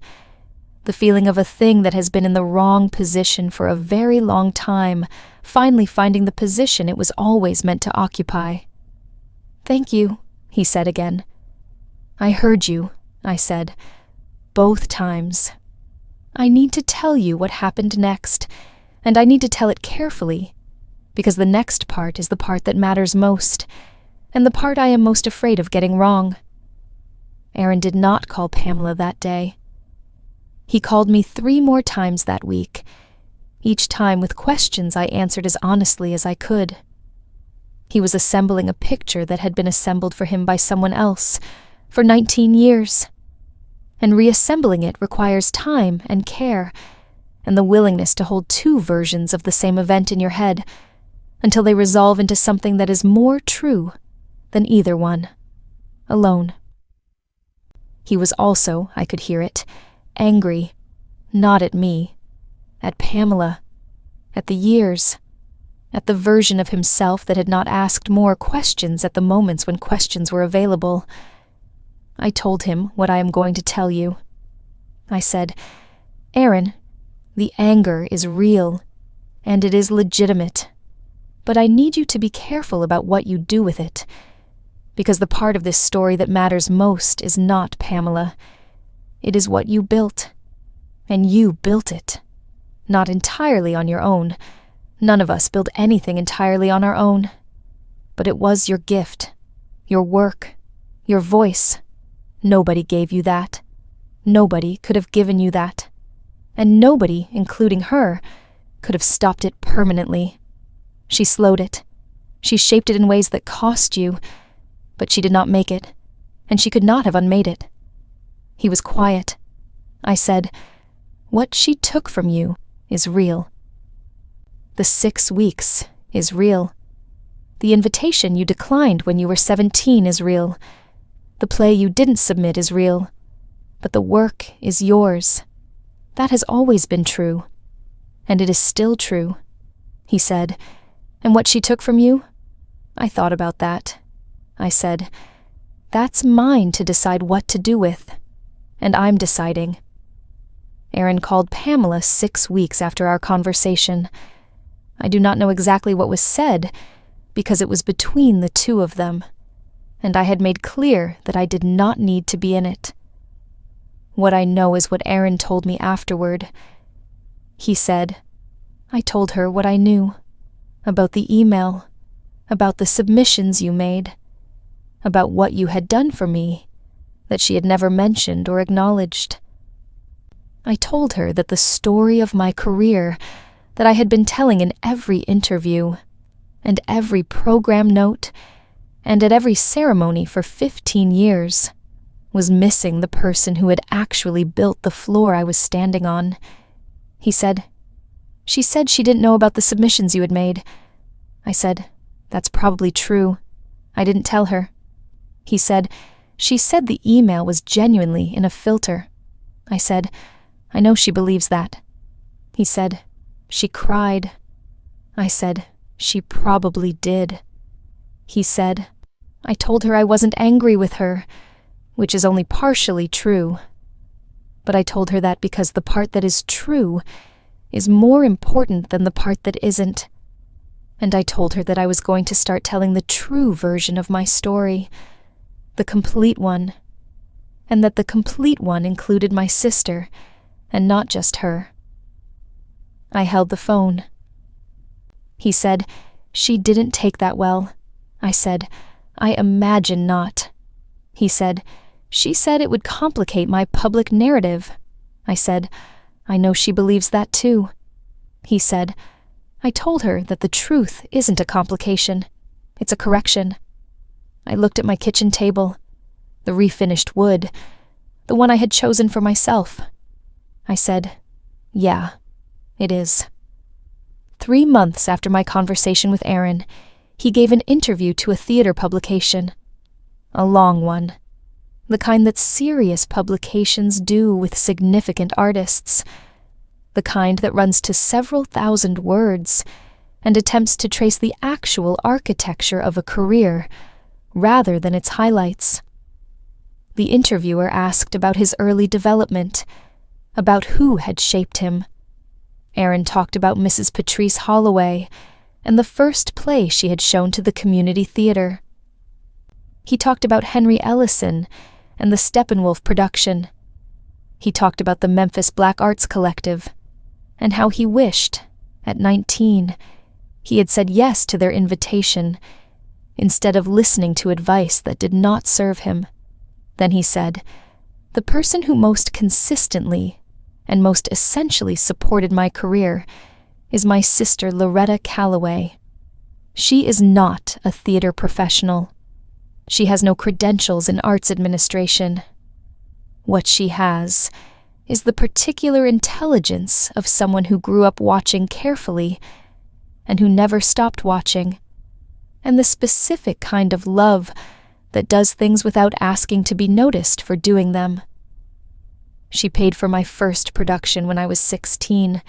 the feeling of a thing that has been in the wrong position for a very long time, finally finding the position it was always meant to occupy. Thank you, he said again. I heard you, I said, both times. I need to tell you what happened next, and I need to tell it carefully, because the next part is the part that matters most, and the part I am most afraid of getting wrong. Aaron did not call Pamela that day. He called me 3 more times that week, each time with questions I answered as honestly as I could. He was assembling a picture that had been assembled for him by someone else for 19 years, and reassembling it requires time and care, and the willingness to hold 2 versions of the same event in your head until they resolve into something that is more true than either one, alone. He was also, I could hear it, angry, not at me, at Pamela, at the years, at the version of himself that had not asked more questions at the moments when questions were available. I told him what I am going to tell you. I said, Aaron, the anger is real, and it is legitimate, but I need you to be careful about what you do with it, because the part of this story that matters most is not Pamela. It is what you built, and you built it. Not entirely on your own. None of us build anything entirely on our own. But it was your gift, your work, your voice. Nobody gave you that. Nobody could have given you that. And nobody, including her, could have stopped it permanently. She slowed it. She shaped it in ways that cost you, but she did not make it, and she could not have unmade it. He was quiet. I said, what she took from you is real. The 6 weeks is real. The invitation you declined when you were 17 is real. The play you didn't submit is real. But the work is yours. That has always been true. And it is still true, he said. And what she took from you? I thought about that. I said, that's mine to decide what to do with. And I'm deciding. Aaron called Pamela 6 weeks after our conversation. I do not know exactly what was said, because it was between the two of them, and I had made clear that I did not need to be in it. What I know is what Aaron told me afterward. He said, I told her what I knew, about the email, about the submissions you made, about what you had done for me, that she had never mentioned or acknowledged. I told her that the story of my career that I had been telling in every interview, and every program note, and at every ceremony for 15 years, was missing the person who had actually built the floor I was standing on. He said, She said she didn't know about the submissions you had made. I said, That's probably true. I didn't tell her. He said, She said the email was genuinely in a filter. I said, I know she believes that. He said, She cried. I said, She probably did. He said, I told her I wasn't angry with her, which is only partially true. But I told her that because the part that is true is more important than the part that isn't. And I told her that I was going to start telling the true version of my story, the complete one, and that the complete one included my sister, and not just her. I held the phone. He said, She didn't take that well. I said, I imagine not. He said, She said it would complicate my public narrative. I said, I know she believes that too. He said, I told her that the truth isn't a complication. It's a correction. I looked at my kitchen table, the refinished wood, the one I had chosen for myself. I said, Yeah, it is. 3 months after my conversation with Aaron, he gave an interview to a theater publication. A long one. The kind that serious publications do with significant artists. The kind that runs to several thousand words and attempts to trace the actual architecture of a career rather than its highlights. The interviewer asked about his early development, about who had shaped him. Aaron talked about Mrs. Patrice Holloway and the first play she had shown to the community theater. He talked about Henry Ellison and the Steppenwolf production. He talked about the Memphis Black Arts Collective and how he wished, at 19, he had said yes to their invitation instead of listening to advice that did not serve him. Then he said, The person who most consistently and most essentially supported my career is my sister Loretta Calloway. She is not a theater professional. She has no credentials in arts administration. What she has is the particular intelligence of someone who grew up watching carefully and who never stopped watching, and the specific kind of love that does things without asking to be noticed for doing them. She paid for my first production when I was 16.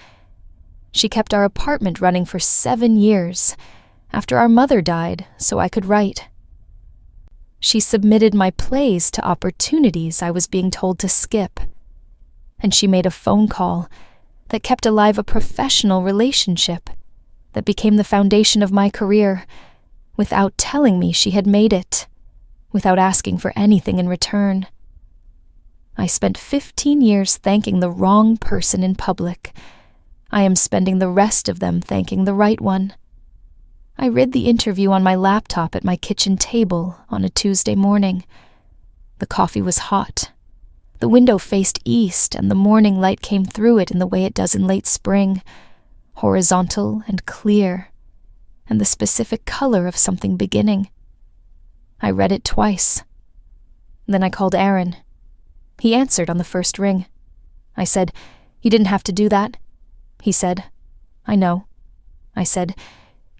She kept our apartment running for 7 years after our mother died so I could write. She submitted my plays to opportunities I was being told to skip. And she made a phone call that kept alive a professional relationship that became the foundation of my career without telling me she had made it, without asking for anything in return. I spent 15 years thanking the wrong person in public. I am spending the rest of them thanking the right one. I read the interview on my laptop at my kitchen table on a Tuesday morning. The coffee was hot. The window faced east, and the morning light came through it in the way it does in late spring, horizontal and clear, and the specific color of something beginning. I read it twice. Then I called Aaron. He answered on the first ring. I said, "You didn't have to do that." He said, "I know." I said,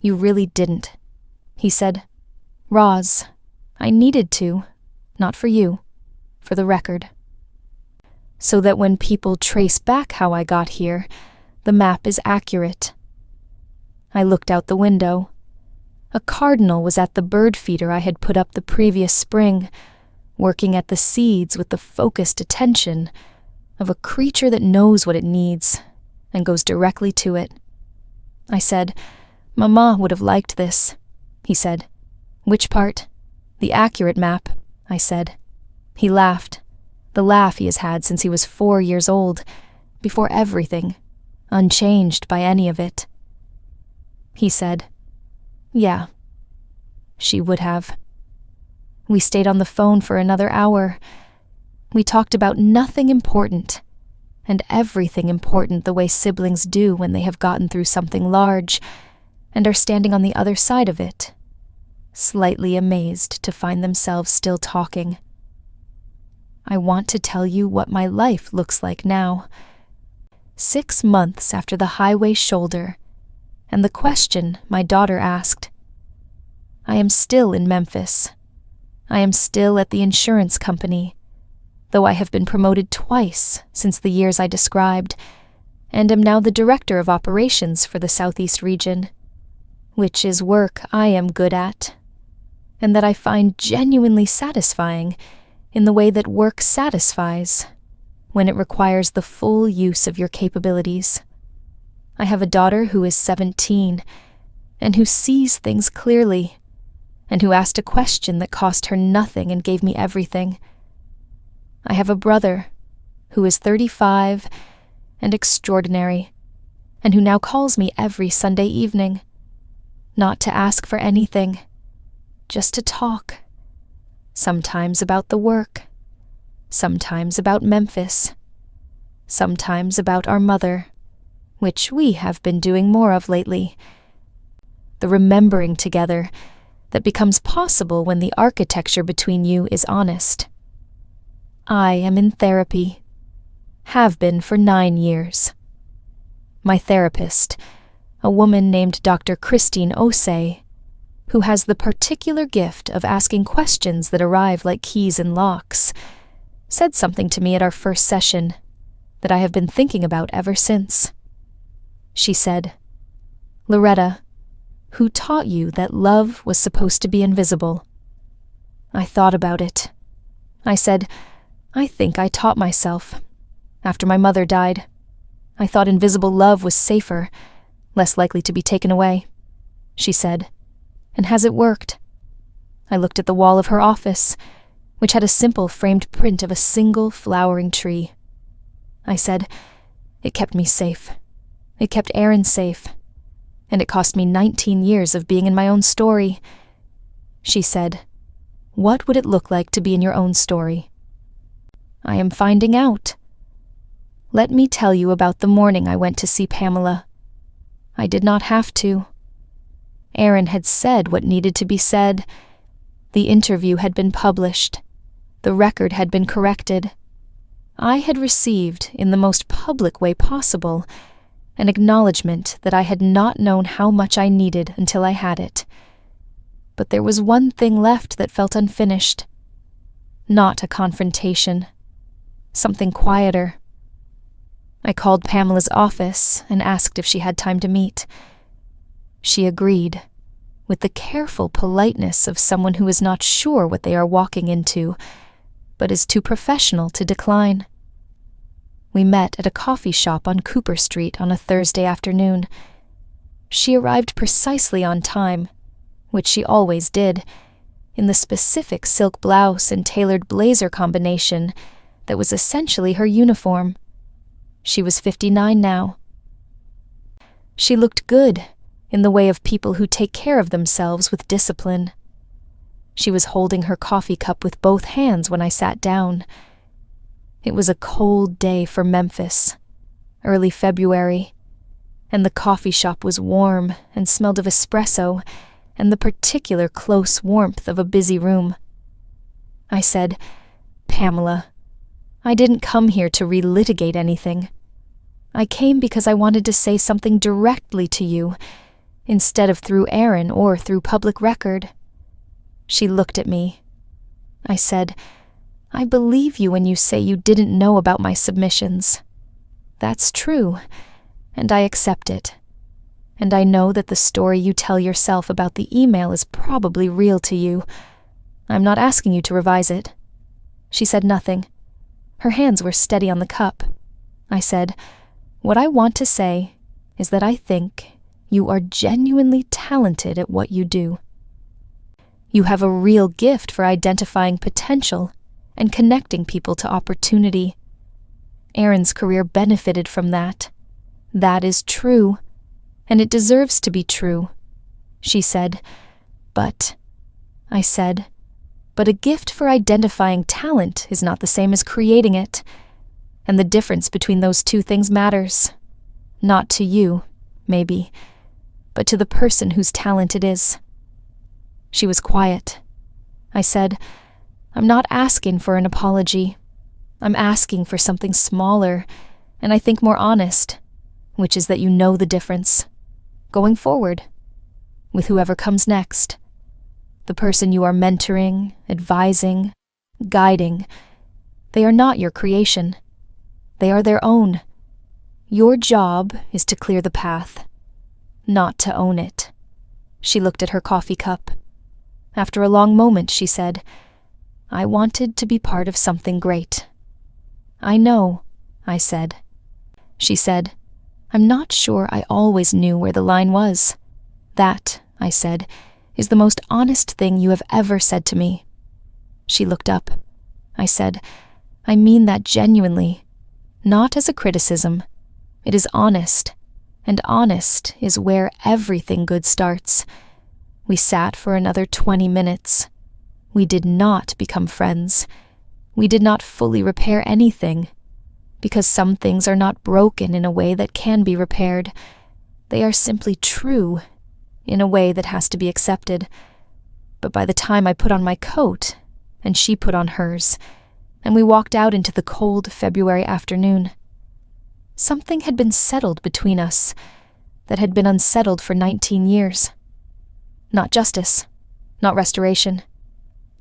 "You really didn't." He said, "Roz, I needed to, not for you, for the record. So that when people trace back how I got here, the map is accurate." I looked out the window. A cardinal was at the bird feeder I had put up the previous spring, working at the seeds with the focused attention of a creature that knows what it needs and goes directly to it. I said, "Mama would have liked this. he said. "Which part?" "The accurate map," I said. He laughed, the laugh he has had since he was 4 years old, before everything, unchanged by any of it. He said, "Yeah." She would have. We stayed on the phone for another hour. We talked about nothing important, and everything important the way siblings do when they have gotten through something large and are standing on the other side of it, slightly amazed to find themselves still talking. I want to tell you what my life looks like now. 6 months after the highway shoulder, and the question my daughter asked. I am still in Memphis. I am still at the insurance company, though I have been promoted twice since the years I described, and am now the director of operations for the Southeast region, which is work I am good at, and that I find genuinely satisfying in the way that work satisfies, when it requires the full use of your capabilities. I have a daughter who is 17, and who sees things clearly, and who asked a question that cost her nothing and gave me everything. I have a brother who is 35 and extraordinary, and who now calls me every Sunday evening, not to ask for anything, just to talk, sometimes about the work, sometimes about Memphis, sometimes about our mother, which we have been doing more of lately. The remembering together that becomes possible when the architecture between you is honest. I am in therapy, have been for 9 years. My therapist, a woman named Dr. Christine Osei, who has the particular gift of asking questions that arrive like keys in locks, said something to me at our first session that I have been thinking about ever since. She said, "Loretta, who taught you that love was supposed to be invisible?" I thought about it. I said, "I think I taught myself. After my mother died, I thought invisible love was safer, less likely to be taken away." She said, "And has it worked?" I looked at the wall of her office, which had a simple framed print of a single flowering tree. I said, "It kept me safe. It kept Aaron safe. And it cost me 19 years of being in my own story." She said, "What would it look like to be in your own story?" I am finding out. Let me tell you about the morning I went to see Pamela. I did not have to. Aaron had said what needed to be said. The interview had been published. The record had been corrected. I had received, in the most public way possible, an acknowledgement that I had not known how much I needed until I had it. But there was one thing left that felt unfinished. Not a confrontation. Something quieter. I called Pamela's office and asked if she had time to meet. She agreed, with the careful politeness of someone who is not sure what they are walking into, but is too professional to decline. We met at a coffee shop on Cooper Street on a Thursday afternoon. She arrived precisely on time, which she always did, in the specific silk blouse and tailored blazer combination that was essentially her uniform. She was 59 now. She looked good, in the way of people who take care of themselves with discipline. She was holding her coffee cup with both hands when I sat down. It was a cold day for Memphis, early February, and the coffee shop was warm and smelled of espresso and the particular close warmth of a busy room. I said, "Pamela, I didn't come here to relitigate anything. I came because I wanted to say something directly to you, instead of through Aaron or through public record." She looked at me. I said, "I believe you when you say you didn't know about my submissions. That's true, and I accept it. And I know that the story you tell yourself about the email is probably real to you. I'm not asking you to revise it." She said nothing. Her hands were steady on the cup. I said, "What I want to say is that I think you are genuinely talented at what you do." You have a real gift for identifying potential and connecting people to opportunity. Erin's career benefited from that. That is true, and it deserves to be true, she said. But, I said, but a gift for identifying talent is not the same as creating it, and the difference between those two things matters. Not to you, maybe, but to the person whose talent it is. She was quiet. I said, I'm not asking for an apology. I'm asking for something smaller, and I think more honest, which is that you know the difference. Going forward, with whoever comes next. The person you are mentoring, advising, guiding, they are not your creation. They are their own. Your job is to clear the path, not to own it. She looked at her coffee cup. After a long moment, she said, I wanted to be part of something great. I know, I said. She said, I'm not sure I always knew where the line was. That, I said, is the most honest thing you have ever said to me. She looked up. I said, I mean that genuinely, not as a criticism. It is honest, and honest is where everything good starts. We sat for another 20 minutes. We did not become friends. We did not fully repair anything, because some things are not broken in a way that can be repaired. They are simply true, in a way that has to be accepted. But by the time I put on my coat, and she put on hers, and we walked out into the cold February afternoon, something had been settled between us that had been unsettled for 19 years. Not justice, not restoration,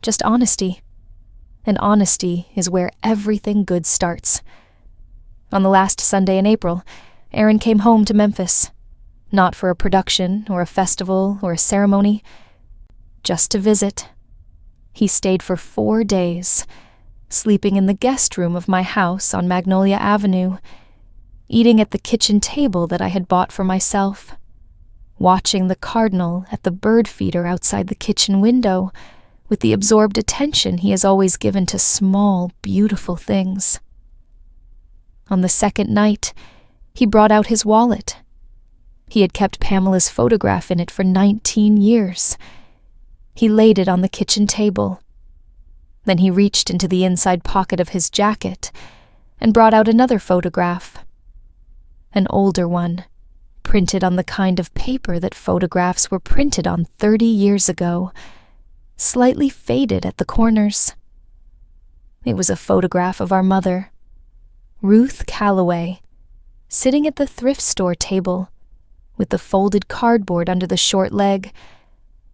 just honesty. And honesty is where everything good starts. On the last Sunday in April, Erin came home to Memphis, not for a production or a festival or a ceremony, just to visit. He stayed for 4 days, sleeping in the guest room of my house on Magnolia Avenue, eating at the kitchen table that I had bought for myself, watching the cardinal at the bird feeder outside the kitchen window with the absorbed attention he has always given to small, beautiful things. On the second night, he brought out his wallet. He had kept Pamela's photograph in it for 19 years. He laid it on the kitchen table. Then he reached into the inside pocket of his jacket and brought out another photograph. An older one, printed on the kind of paper that photographs were printed on 30 years ago, slightly faded at the corners. It was a photograph of our mother, Ruth Calloway, sitting at the thrift store table, with the folded cardboard under the short leg,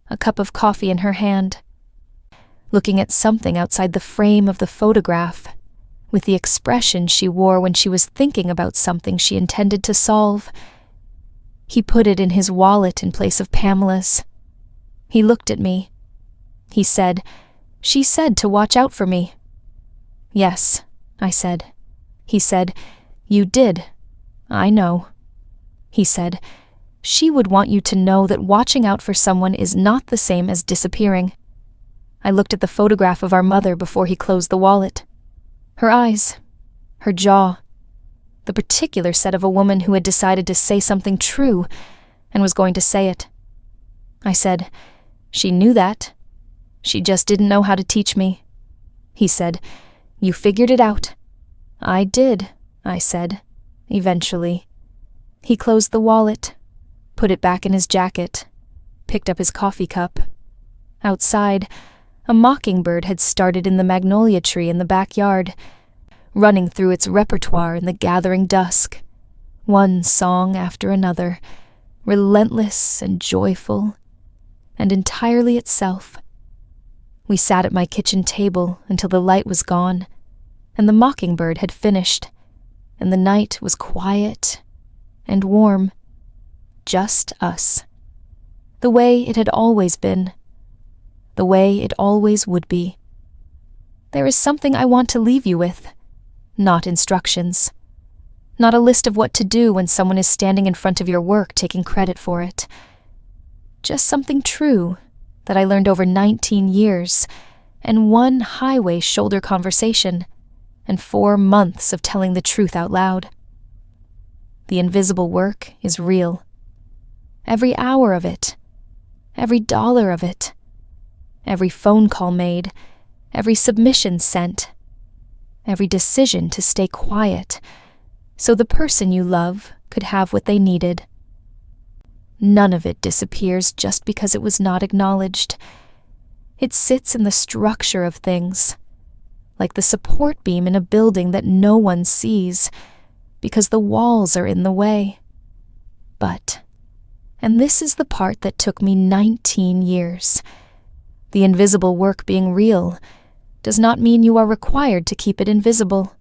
a cup of coffee in her hand, looking at something outside the frame of the photograph, with the expression she wore when she was thinking about something she intended to solve. He put it in his wallet in place of Pamela's. He looked at me. He said, She said to watch out for me. Yes, I said. He said, You did. I know. He said, She would want you to know that watching out for someone is not the same as disappearing. I looked at the photograph of our mother before he closed the wallet. Her eyes, her jaw, the particular set of a woman who had decided to say something true and was going to say it. I said, She knew that. She just didn't know how to teach me. He said, You figured it out. I did, I said, eventually. He closed the wallet, put it back in his jacket, picked up his coffee cup. Outside, a mockingbird had started in the magnolia tree in the backyard, running through its repertoire in the gathering dusk, one song after another, relentless and joyful, and entirely itself. We sat at my kitchen table until the light was gone, and the mockingbird had finished, and the night was quiet and warm. Just us. The way it had always been. The way it always would be. There is something I want to leave you with. Not instructions. Not a list of what to do when someone is standing in front of your work taking credit for it. Just something true that I learned over 19 years, and one highway shoulder conversation, and 4 months of telling the truth out loud. The invisible work is real. Every hour of it, every dollar of it, every phone call made, every submission sent, every decision to stay quiet so the person you love could have what they needed. None of it disappears just because it was not acknowledged. It sits in the structure of things, like the support beam in a building that no one sees because the walls are in the way. But, and this is the part that took me 19 years, the invisible work being real does not mean you are required to keep it invisible.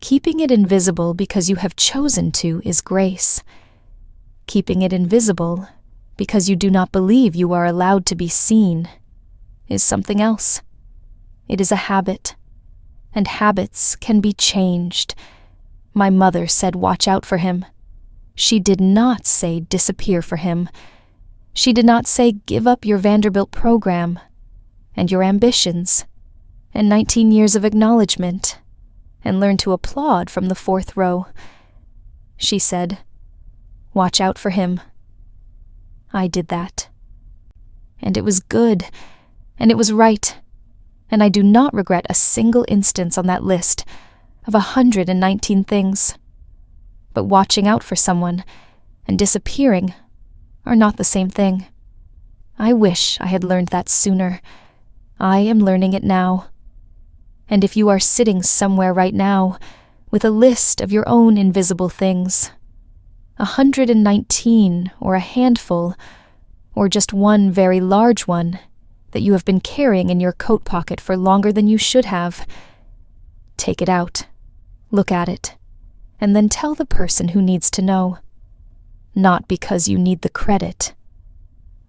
Keeping it invisible because you have chosen to is grace. Keeping it invisible because you do not believe you are allowed to be seen is something else. It is a habit, and habits can be changed. My mother said watch out for him. She did not say disappear for him. She did not say give up your Vanderbilt program and your ambitions and 19 years of acknowledgement and learn to applaud from the 4th row. She said, watch out for him. I did that. And it was good, and it was right, and I do not regret a single instance on that list of 119 things. But watching out for someone and disappearing are not the same thing. I wish I had learned that sooner. I am learning it now. And if you are sitting somewhere right now with a list of your own invisible things, 119 or a handful, or just one very large one that you have been carrying in your coat pocket for longer than you should have, take it out, look at it, and then tell the person who needs to know. Not because you need the credit,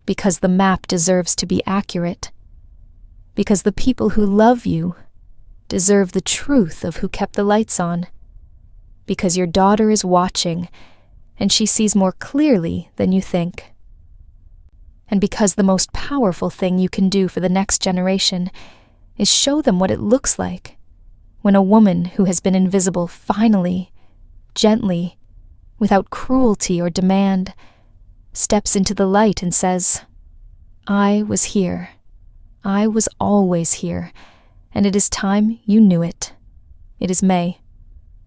because the map deserves to be accurate, because the people who love you deserve the truth of who kept the lights on, because your daughter is watching and she sees more clearly than you think, and because the most powerful thing you can do for the next generation is show them what it looks like when a woman who has been invisible finally, gently, without cruelty or demand, steps into the light and says, I was here. I was always here, and it is time you knew it. It is May,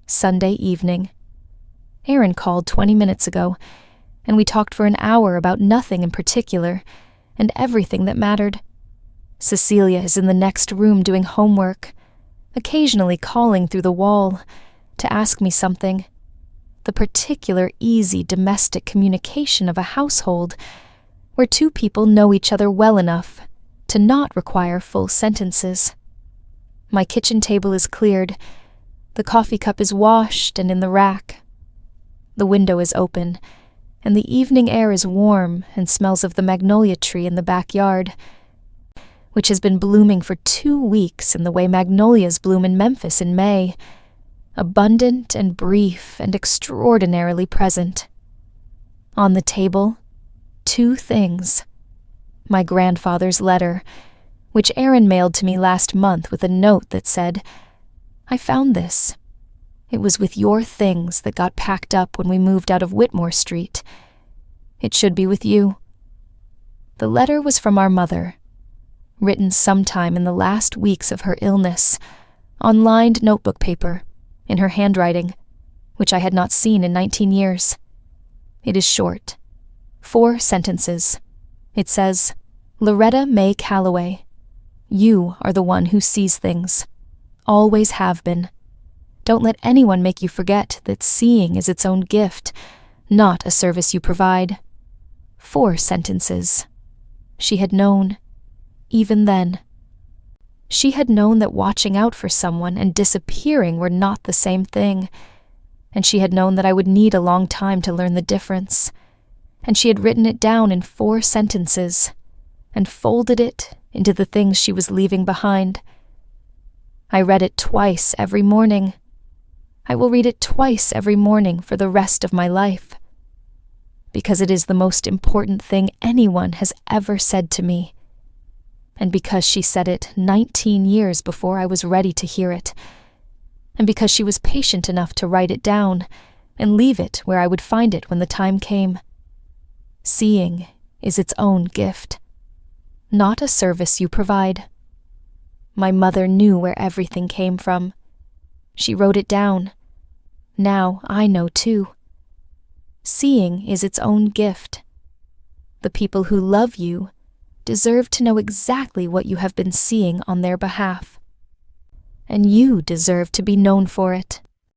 Sunday evening. Aaron called 20 minutes ago, and we talked for an hour about nothing in particular, and everything that mattered. Cecilia is in the next room doing homework, occasionally calling through the wall to ask me something. The particular easy domestic communication of a household where 2 people know each other well enough to not require full sentences. My kitchen table is cleared. The coffee cup is washed and in the rack. The window is open, and the evening air is warm and smells of the magnolia tree in the backyard, which has been blooming for 2 weeks in the way magnolias bloom in Memphis in May, abundant and brief and extraordinarily present. On the table, 2 things. My grandfather's letter, which Aaron mailed to me last month with a note that said, I found this. It was with your things that got packed up when we moved out of Whitmore Street. It should be with you. The letter was from our mother, written sometime in the last weeks of her illness, on lined notebook paper, in her handwriting, which I had not seen in 19 years. It is short, 4 sentences. It says, Loretta May Calloway, you are the one who sees things. Always have been. Don't let anyone make you forget that seeing is its own gift, not a service you provide. 4 sentences. She had known, even then. She had known that watching out for someone and disappearing were not the same thing, and she had known that I would need a long time to learn the difference, and she had written it down in 4 sentences and folded it into the things she was leaving behind. I read it twice every morning. I will read it twice every morning for the rest of my life. because it is the most important thing anyone has ever said to me, and because she said it 19 years before I was ready to hear it, and because she was patient enough to write it down and leave it where I would find it when the time came. Seeing is its own gift, not a service you provide. My mother knew where everything came from. She wrote it down. Now I know too. Seeing is its own gift. The people who love you deserve to know exactly what you have been seeing on their behalf. And you deserve to be known for it.